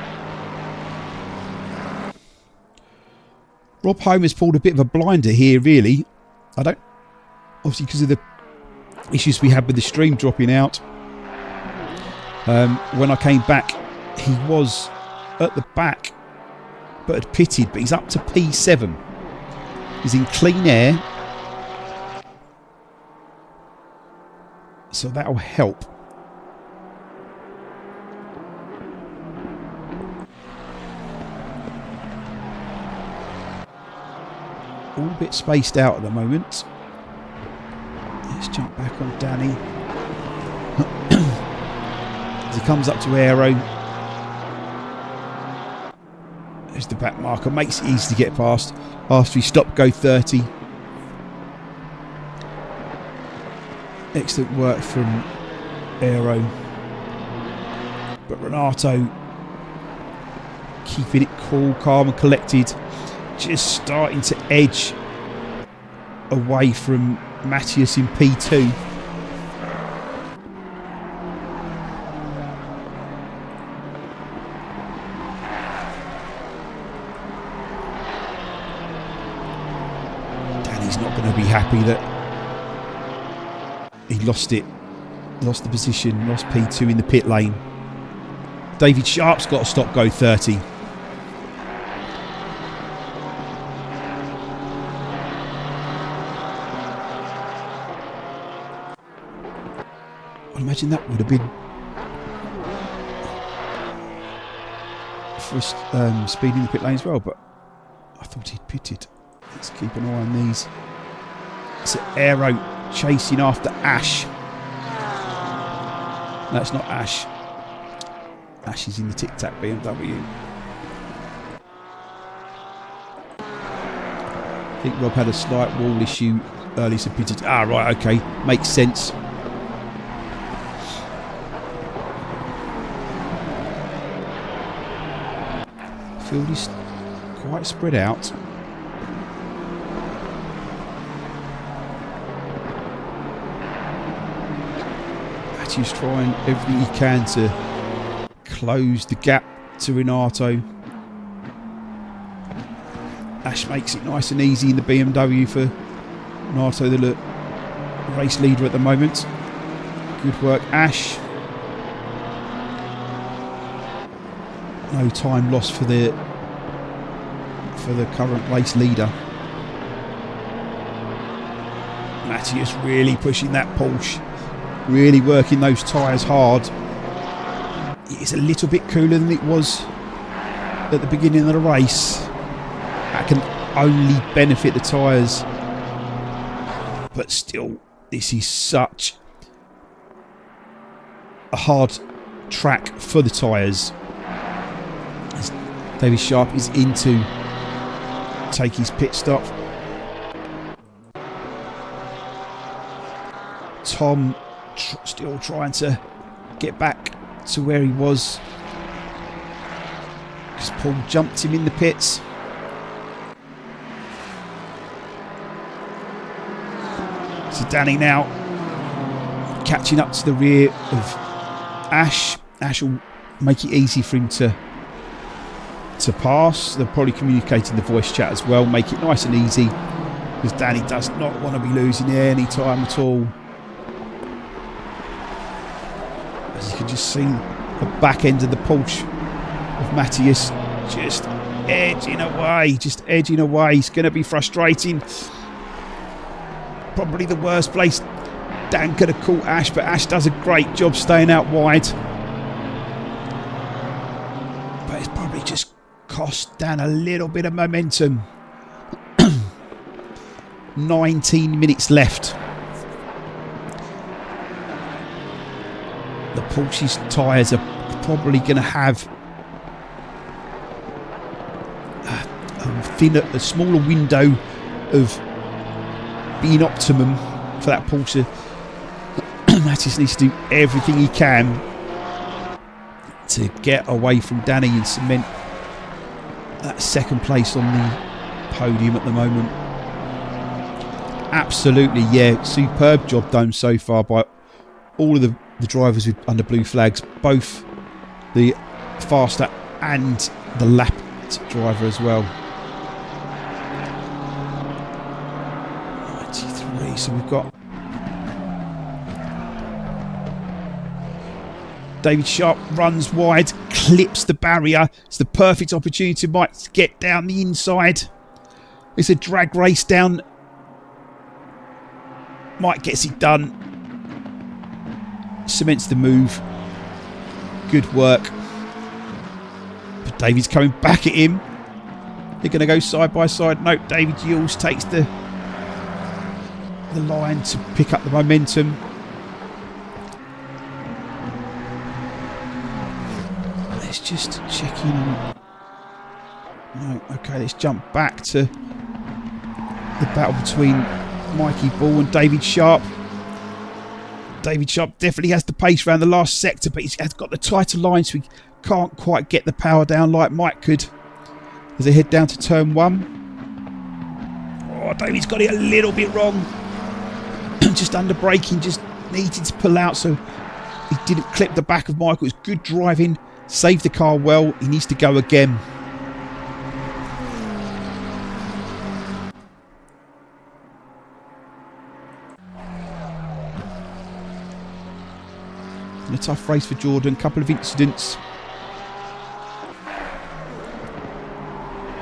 Rob Homer's pulled a bit of a blinder here, really. Obviously because of the issues we had with the stream dropping out. When I came back, he was at the back, but had pitted, but he's up to P7. He's in clean air. So that'll help. All a bit spaced out at the moment. Let's jump back on Danny. As he comes up to Aero. There's the back marker. Makes it easy to get past after he stopped go 30. Excellent work from Aero. But Renato keeping it cool, calm and collected. Just starting to edge away from Matthias in P2. Danny's not going to be happy that he lost it. Lost the position, lost P2 in the pit lane. David Sharp's got to stop go 30. I imagine that would have been for speed in the pit lane as well, but I thought he'd pitted. Let's keep an eye on these. It's Aero chasing after Ash. No, it's not Ash. Ash is in the Tic Tac BMW. I think Rob had a slight wall issue early, so pitted. Ah, right, okay, makes sense. Field is quite spread out. Matthew's trying everything he can to close the gap to Renato. Ash makes it nice and easy in the BMW for Renato, the race leader at the moment. Good work, Ash. No time lost for the current race leader. Matthias really pushing that Porsche, really working those tyres hard. It's a little bit cooler than it was at the beginning of the race. That can only benefit the tyres, but still, this is such a hard track for the tyres. David Sharp is in to take his pit stop. Tom still trying to get back to where he was because Paul jumped him in the pits. So Danny now catching up to the rear of Ash. Ash will make it easy for him to to pass. They're probably communicating the voice chat as well, make it nice and easy, because Danny does not want to be losing any time at all. As you can just see the back end of the Porsche of Matthias just edging away, It's going to be frustrating. Probably the worst place Dan could have caught Ash, but Ash does a great job staying out wide. But it's probably just cost Dan a little bit of momentum. 19 minutes left. The Porsche's tyres are probably going to have a smaller window of being optimum for that Porsche. Matthias needs to do everything he can to get away from Danny and cement that second place on the podium at the moment. Absolutely, yeah, superb job done so far by all of the drivers under blue flags, both the faster and the lapped driver as well. 93, so we've got David Sharp runs wide, clips the barrier. It's the perfect opportunity to get down the inside. It's a drag race down. Mike gets it done. Cements the move. Good work. But David's coming back at him. They're going to go side by side. No, David Yules takes the line to pick up the momentum. Let's just check in. No, okay, let's jump back to the battle between Mikey Ball and David Sharp. David Sharp definitely has the pace around the last sector, but he's got the tighter line, so he can't quite get the power down like Mike could as they head down to turn 1. Oh, David's got it a little bit wrong. Just under braking, just needed to pull out, so he didn't clip the back of Michael. It was good driving, saved the car well. He needs to go again. A tough race for Jordan, couple of incidents.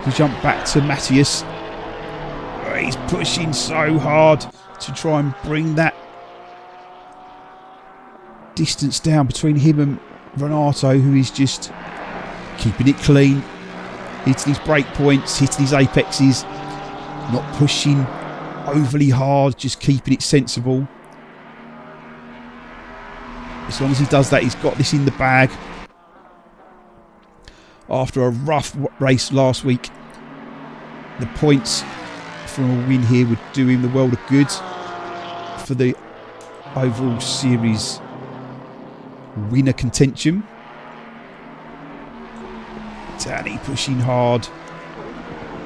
We jump back to Matthias. Oh, he's pushing so hard to try and bring that distance down between him and Renato, who is just keeping it clean, hitting his brake points, hitting his apexes, not pushing overly hard, just keeping it sensible. As long as he does that, he's got this in the bag. After a rough race last week, the points from a win here would do him the world of good for the overall series winner contention. Danny pushing hard.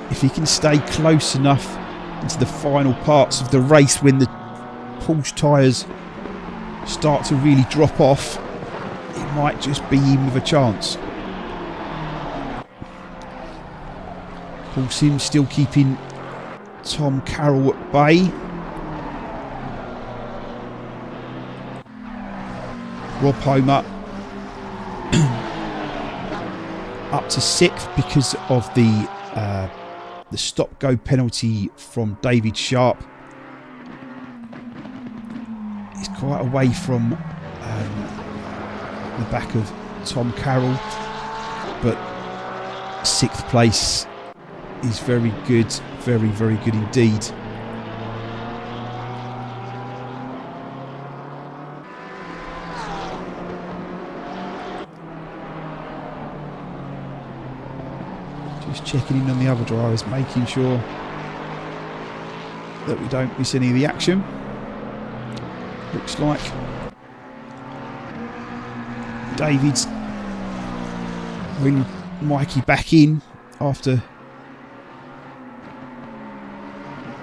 If he can stay close enough into the final parts of the race when the Porsche tyres start to really drop off, it might just be him with a chance. Paul Sims still keeping Tom Carroll at bay. Rob Homer up to 6th because of the stop-go penalty from David Sharp. He's quite away from the back of Tom Carroll, but 6th place is very good, very, very good indeed. Just checking in on the other drivers, making sure that we don't miss any of the action. Looks like David's bringing Mikey back in after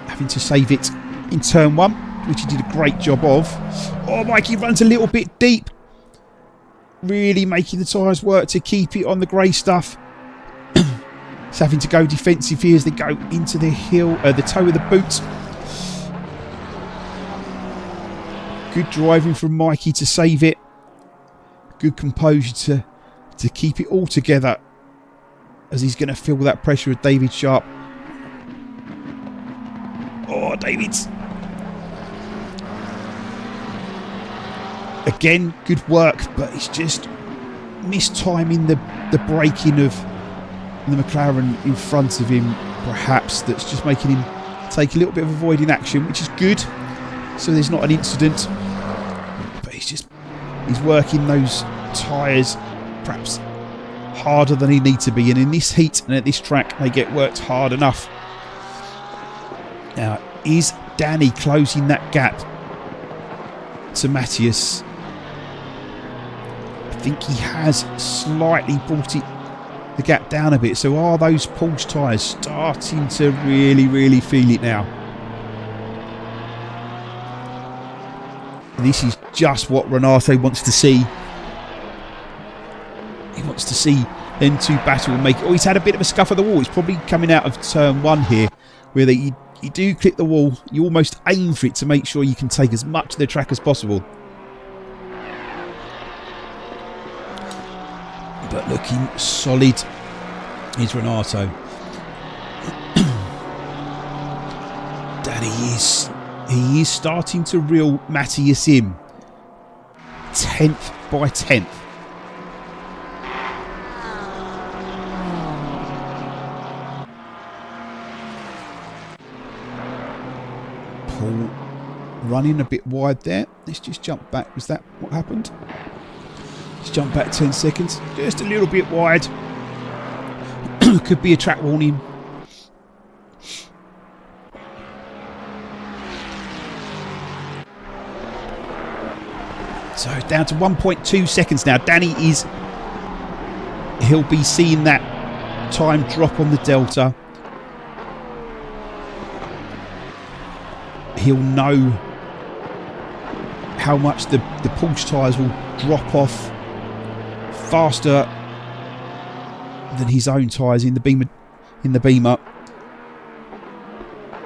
having to save it in turn 1, which he did a great job of. Oh, Mikey runs a little bit deep, really making the tyres work to keep it on the grey stuff. He's having to go defensive here as they go into the the toe of the boot. Good driving from Mikey to save it. Good composure to keep it all together as he's going to feel that pressure of David Sharp. Oh, David's. Again, good work, but it's just mistiming the braking of the McLaren in front of him, perhaps, that's just making him take a little bit of avoiding action, which is good, so there's not an incident. But he's working those tyres perhaps harder than he needs to be, and in this heat and at this track they get worked hard enough. Now, is Danny closing that gap to Matthias? I think he has slightly brought the gap down a bit. So are those Porsche tyres starting to really feel it now? This is just what Renato wants to see. He wants to see them two battle and make it. Oh, he's had a bit of a scuff of the wall. He's probably coming out of turn one here, where you do clip the wall. You almost aim for it to make sure you can take as much of the track as possible. But looking solid is Renato. Danny he is starting to reel Matthias in. 10th by 10th. Paul running a bit wide there. Let's just jump back. Was that what happened? Let's jump back 10 seconds. Just a little bit wide. Could be a track warning. So down to 1.2 seconds now. Danny he'll be seeing that time drop on the Delta. He'll know how much the Porsche tyres will drop off faster than his own tyres in the Beamer.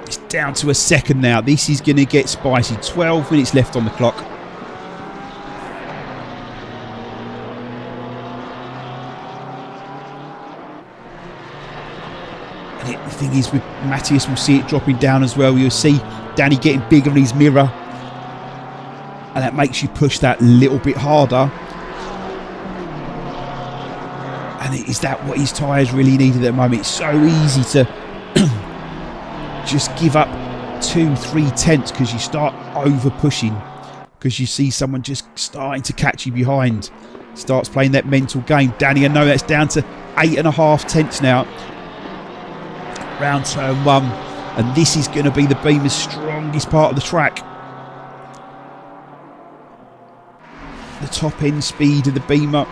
It's down to a second now. This is going to get spicy. 12 minutes left on the clock. And the thing is, with Matthias, we'll see it dropping down as well. You'll see Danny getting bigger in his mirror, and that makes you push that little bit harder. And is that what his tyres really needed at the moment? It's so easy to just give up 2-3 tenths because you start over pushing, because you see someone just starting to catch you behind, starts playing that mental game. Danny, I know that's down to 8.5 tenths now, round turn one, and this is going to be the Beamer's strongest part of the track. The top end speed of the Beamer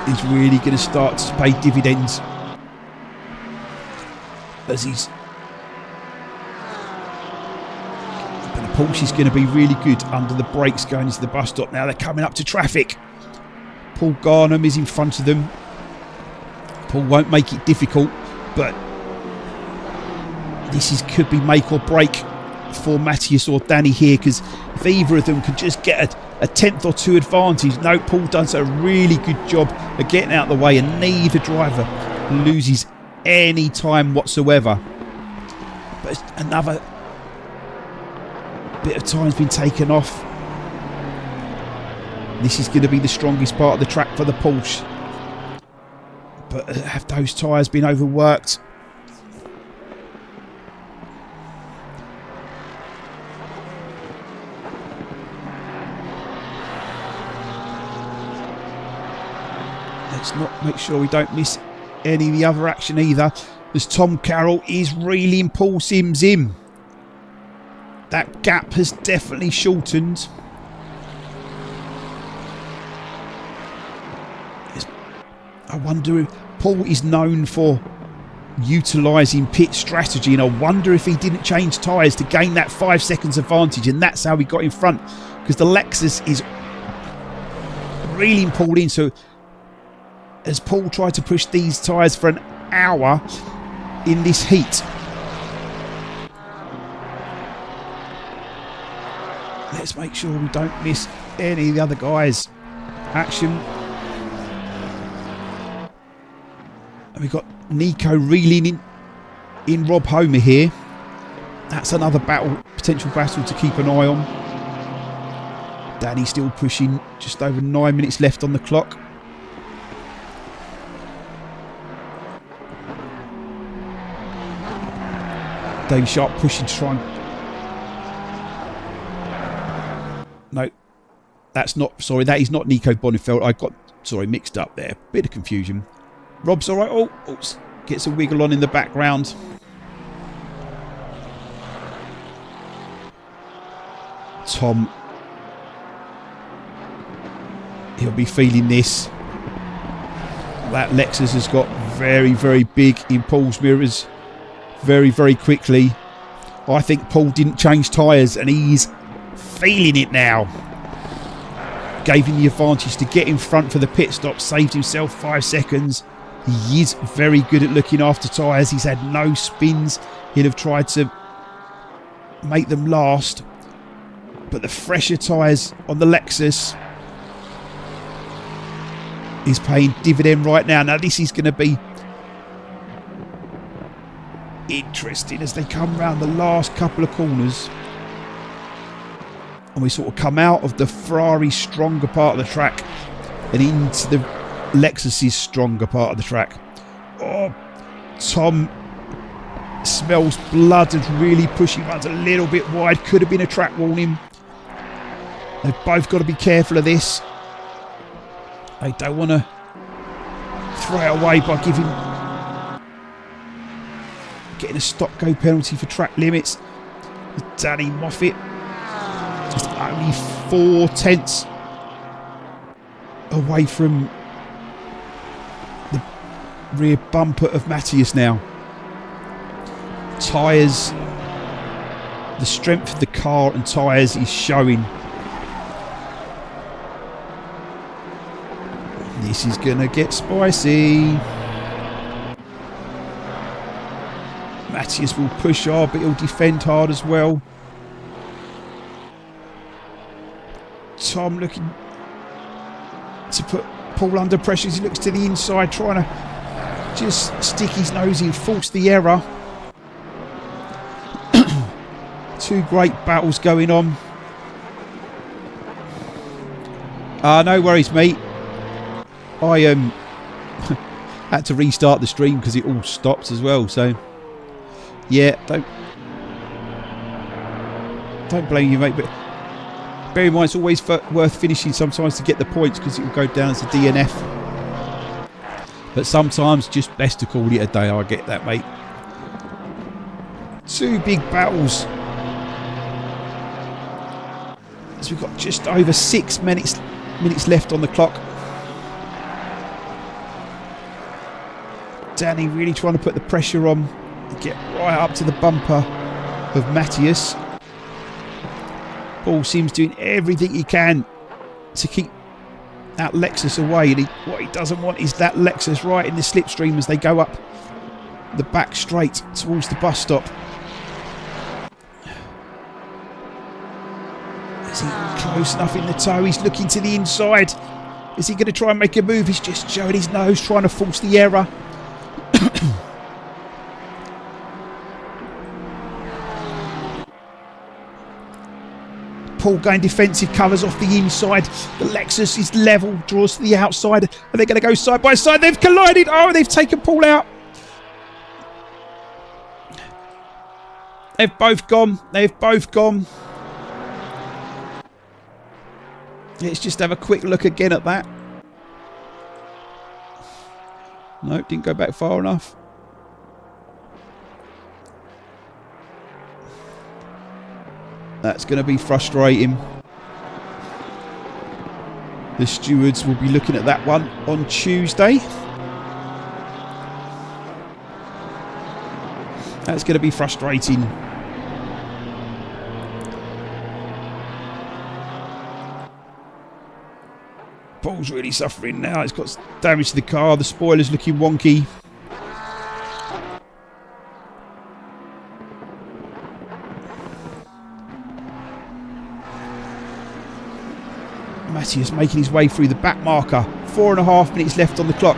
is really going to start to pay dividends as but the Porsche is going to be really good under the brakes going into the bus stop. Now they're coming up to traffic. Paul Garnham is in front of them. Paul won't make it difficult, but this could be make or break for Matthias or Danny here, because if either of them could just get a tenth or two advantage. No, Paul does a really good job of getting out of the way, and neither driver loses any time whatsoever. But another bit of time's been taken off. This is going to be the strongest part of the track for the Porsche. But have those tyres been overworked? Let's not make sure we don't miss any of the other action either, as Tom Carroll is reeling Paul Sims in. That gap has definitely shortened. I wonder if Paul is known for utilising pit strategy, and I wonder if he didn't change tyres to gain that 5 seconds advantage, and that's how he got in front, because the Lexus is reeling Paul in. So as Paul tried to push these tyres for an hour in this heat. Let's make sure we don't miss any of the other guys. Action. And we've got Nico reeling in Rob Homer here. That's another potential battle to keep an eye on. Danny still pushing, just over 9 minutes left on the clock. Dave Sharp pushing to try and... No, that's not... Sorry, that is not Nico Bonifeld. I got, sorry, mixed up there. Bit of confusion. Rob's all right. Oh, oops. Gets a wiggle on in the background. Tom. He'll be feeling this. That Lexus has got very, very big in Paul's mirrors. Very, very quickly. I think Paul didn't change tyres and he's feeling it now. Gave him the advantage to get in front for the pit stop. Saved himself 5 seconds. He is very good at looking after tyres. He's had no spins. He'll have tried to make them last. But the fresher tyres on the Lexus is paying dividend right now. Now this is going to be interesting as they come round the last couple of corners. And we sort of come out of the Ferrari stronger part of the track and into the Lexus's stronger part of the track. Oh, Tom smells blood and really pushing, runs a little bit wide. Could have been a track warning. They've both got to be careful of this. They don't want to throw it away by getting a stop-go penalty for track limits. Danny Moffat just only 4 tenths away from the rear bumper of Matthias now. Tyres, the strength of the car and tyres is showing. This is going to get spicy. Matthias will push hard, but he'll defend hard as well. Tom looking to put Paul under pressure as he looks to the inside, trying to just stick his nose in, force the error. 2 great battles going on. No worries, mate. I had to restart the stream because it all stopped as well, so yeah, don't blame you, mate, but bear in mind it's always worth finishing sometimes to get the points because it will go down as a DNF, but sometimes just best to call it a day. I get that, mate. 2 big battles as we've got just over 6 minutes left on the clock. Danny really trying to put the pressure on to get right up to the bumper of Matthias. Paul seems doing everything he can to keep that Lexus away, and what he doesn't want is that Lexus right in the slipstream as they go up the back straight towards the bus stop. Is he close enough in the toe? He's looking to the inside. Is he going to try and make a move? He's just showing his nose, trying to force the error. Paul going defensive, covers off the inside. The Lexus is level, draws to the outside, and they're going to go side by side. They've collided. Oh, they've taken Paul out. They've both gone. They've both gone. Let's just have a quick look again at that. No, didn't go back far enough. That's going to be frustrating. The stewards will be looking at that one on Tuesday. That's going to be frustrating. Bull's really suffering now. It's got damage to the car. The spoiler's looking wonky. Matthias making his way through the back marker. 4.5 minutes left on the clock.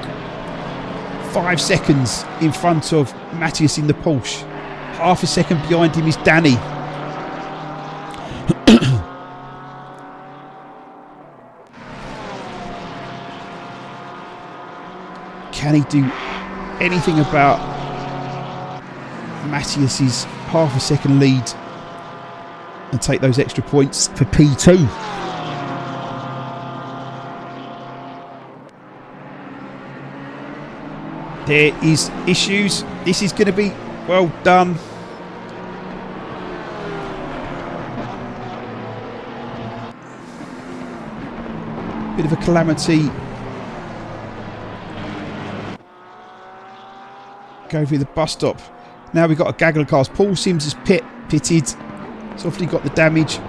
5 seconds in front of Matthias in the Porsche. Half a second behind him is Danny. Can he do anything about Matthias's half a second lead and take those extra points for P2? There is issues. This is going to be well done. Bit of a calamity. Go through the bus stop. Now we've got a gaggle of cars. Paul Sims is pitted. He's obviously got the damage.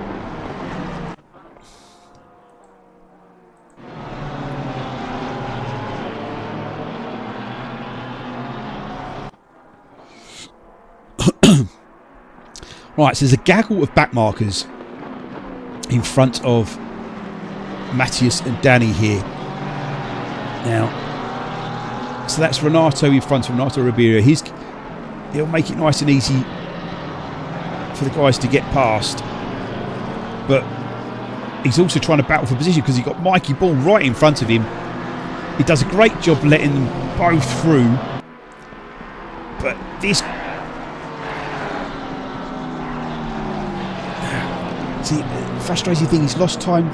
Right, so there's a gaggle of back markers in front of Matthias and Danny here. Now, so that's Renato in front of Renato Ribeiro. He'll make it nice and easy for the guys to get past. But he's also trying to battle for position because he's got Mikey Ball right in front of him. He does a great job letting them both through. But this... See, the frustrating thing, he's lost time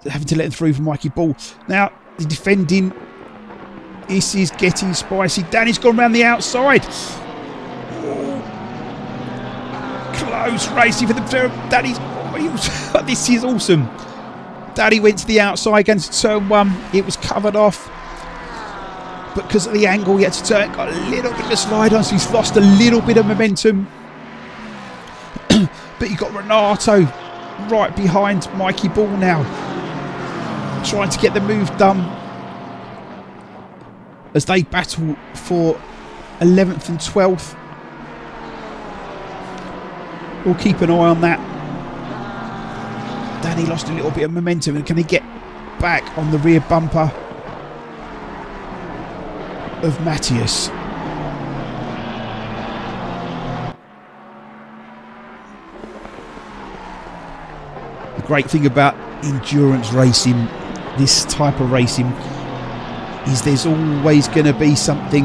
having to let him through for Mikey Ball. Now, the defending, this is getting spicy. Danny's gone round the outside. Oh, close racing for the Danny's. Oh, this is awesome. Danny went to the outside against turn one. It was covered off. But because of the angle, he had to turn. Got a little bit of slide on, so he's lost a little bit of momentum. But you got Renato right behind Mikey Ball now, trying to get the move done as they battle for 11th and 12th. We'll keep an eye on that. Danny lost a little bit of momentum, and can he get back on the rear bumper of Matthias? The great thing about endurance racing, this type of racing, is there's always going to be something.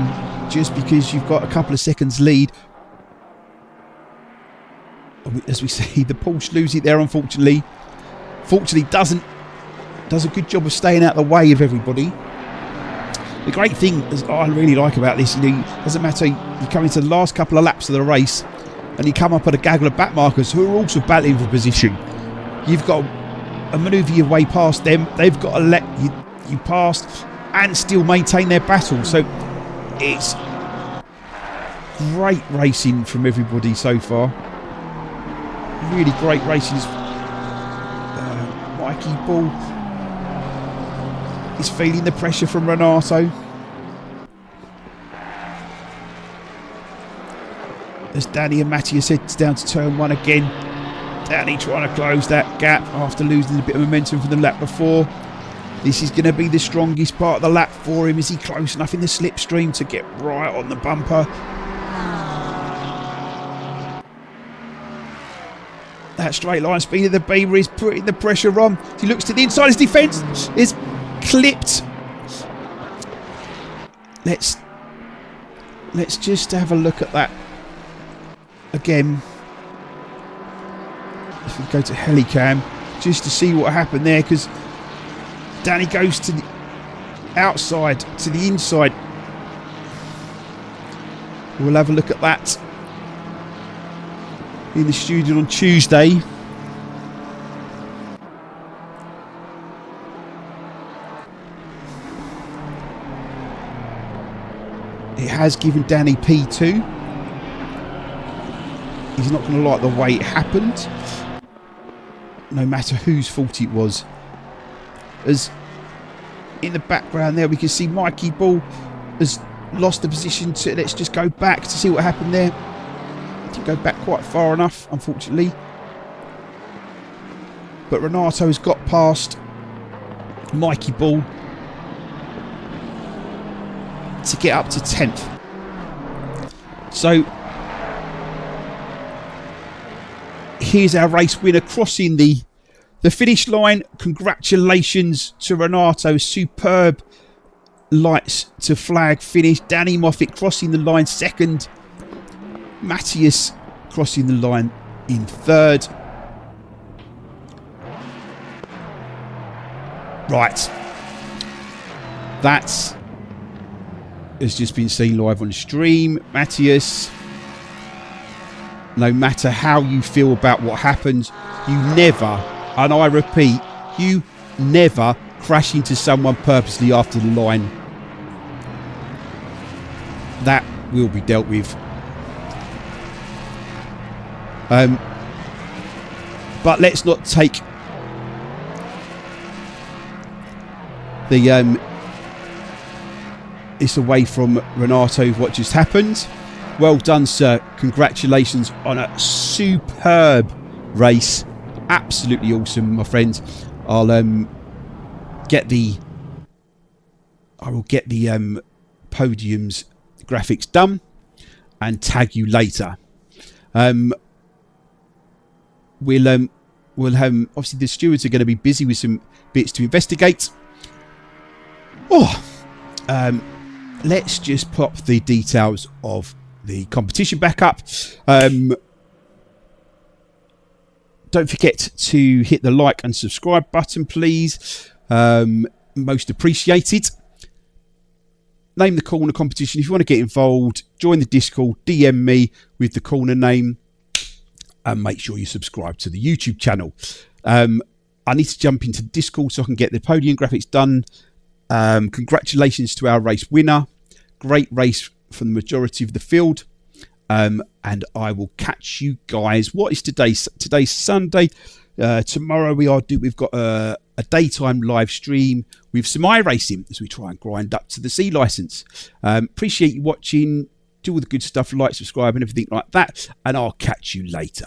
Just because you've got a couple of seconds lead, as we see, the Porsche lose it there, unfortunately. Fortunately does a good job of staying out of the way of everybody. The great thing, as I really like about this, you know, doesn't matter, you come into the last couple of laps of the race and you come up at a gaggle of back markers who are also battling for position. You've got to manoeuvre your way past them. They've got to let you past and still maintain their battle. So it's great racing from everybody so far. Really great racing. Mikey Ball is feeling the pressure from Renato. As Danny and Matthias heads down to turn one again. Danny trying to close that gap after losing a bit of momentum from the lap before. This is going to be the strongest part of the lap for him. Is he close enough in the slipstream to get right on the bumper? That straight line speed of the Beamer is putting the pressure on. He looks to the inside. His defence is clipped. Let's just have a look at that again. If we go to Helicam, just to see what happened there, because Danny goes to the outside, to the inside. We'll have a look at that in the studio on Tuesday. It has given Danny P2. He's not going to like the way it happened, no matter whose fault it was. as in the background there we can see Mikey Ball has lost the position. To let's just go back to see what happened there. Didn't go back quite far enough, unfortunately. But Renato has got past Mikey Ball to get up to 10th. So here's our race winner crossing the finish line. Congratulations to Renato. Superb lights to flag finish. Danny Moffat crossing the line second. Matthias crossing the line in third. Right. That has just been seen live on stream. Matthias, no matter how you feel about what happens, you never, and I repeat, you never crash into someone purposely after the line. That will be dealt with. But let's not take the it's away from Renato what just happened. Well done, sir. Congratulations on a superb race. Absolutely awesome, my friend. I will get the podiums graphics done and tag you later. We'll have, obviously the stewards are going to be busy with some bits to investigate. Let's just pop the details of the competition back up. Don't forget to hit the like and subscribe button, please. Most appreciated. Name the corner competition. If you want to get involved, join the Discord, DM me with the corner name, and make sure you subscribe to the YouTube channel. I need to jump into Discord so I can get the podium graphics done. Congratulations to our race winner. Great race for the majority of the field. And I will catch you guys. What is today? Today's Sunday. Tomorrow we've got a daytime live stream with some iRacing as we try and grind up to the C license. Appreciate you watching. Do all the good stuff, like, subscribe and everything like that. And I'll catch you later.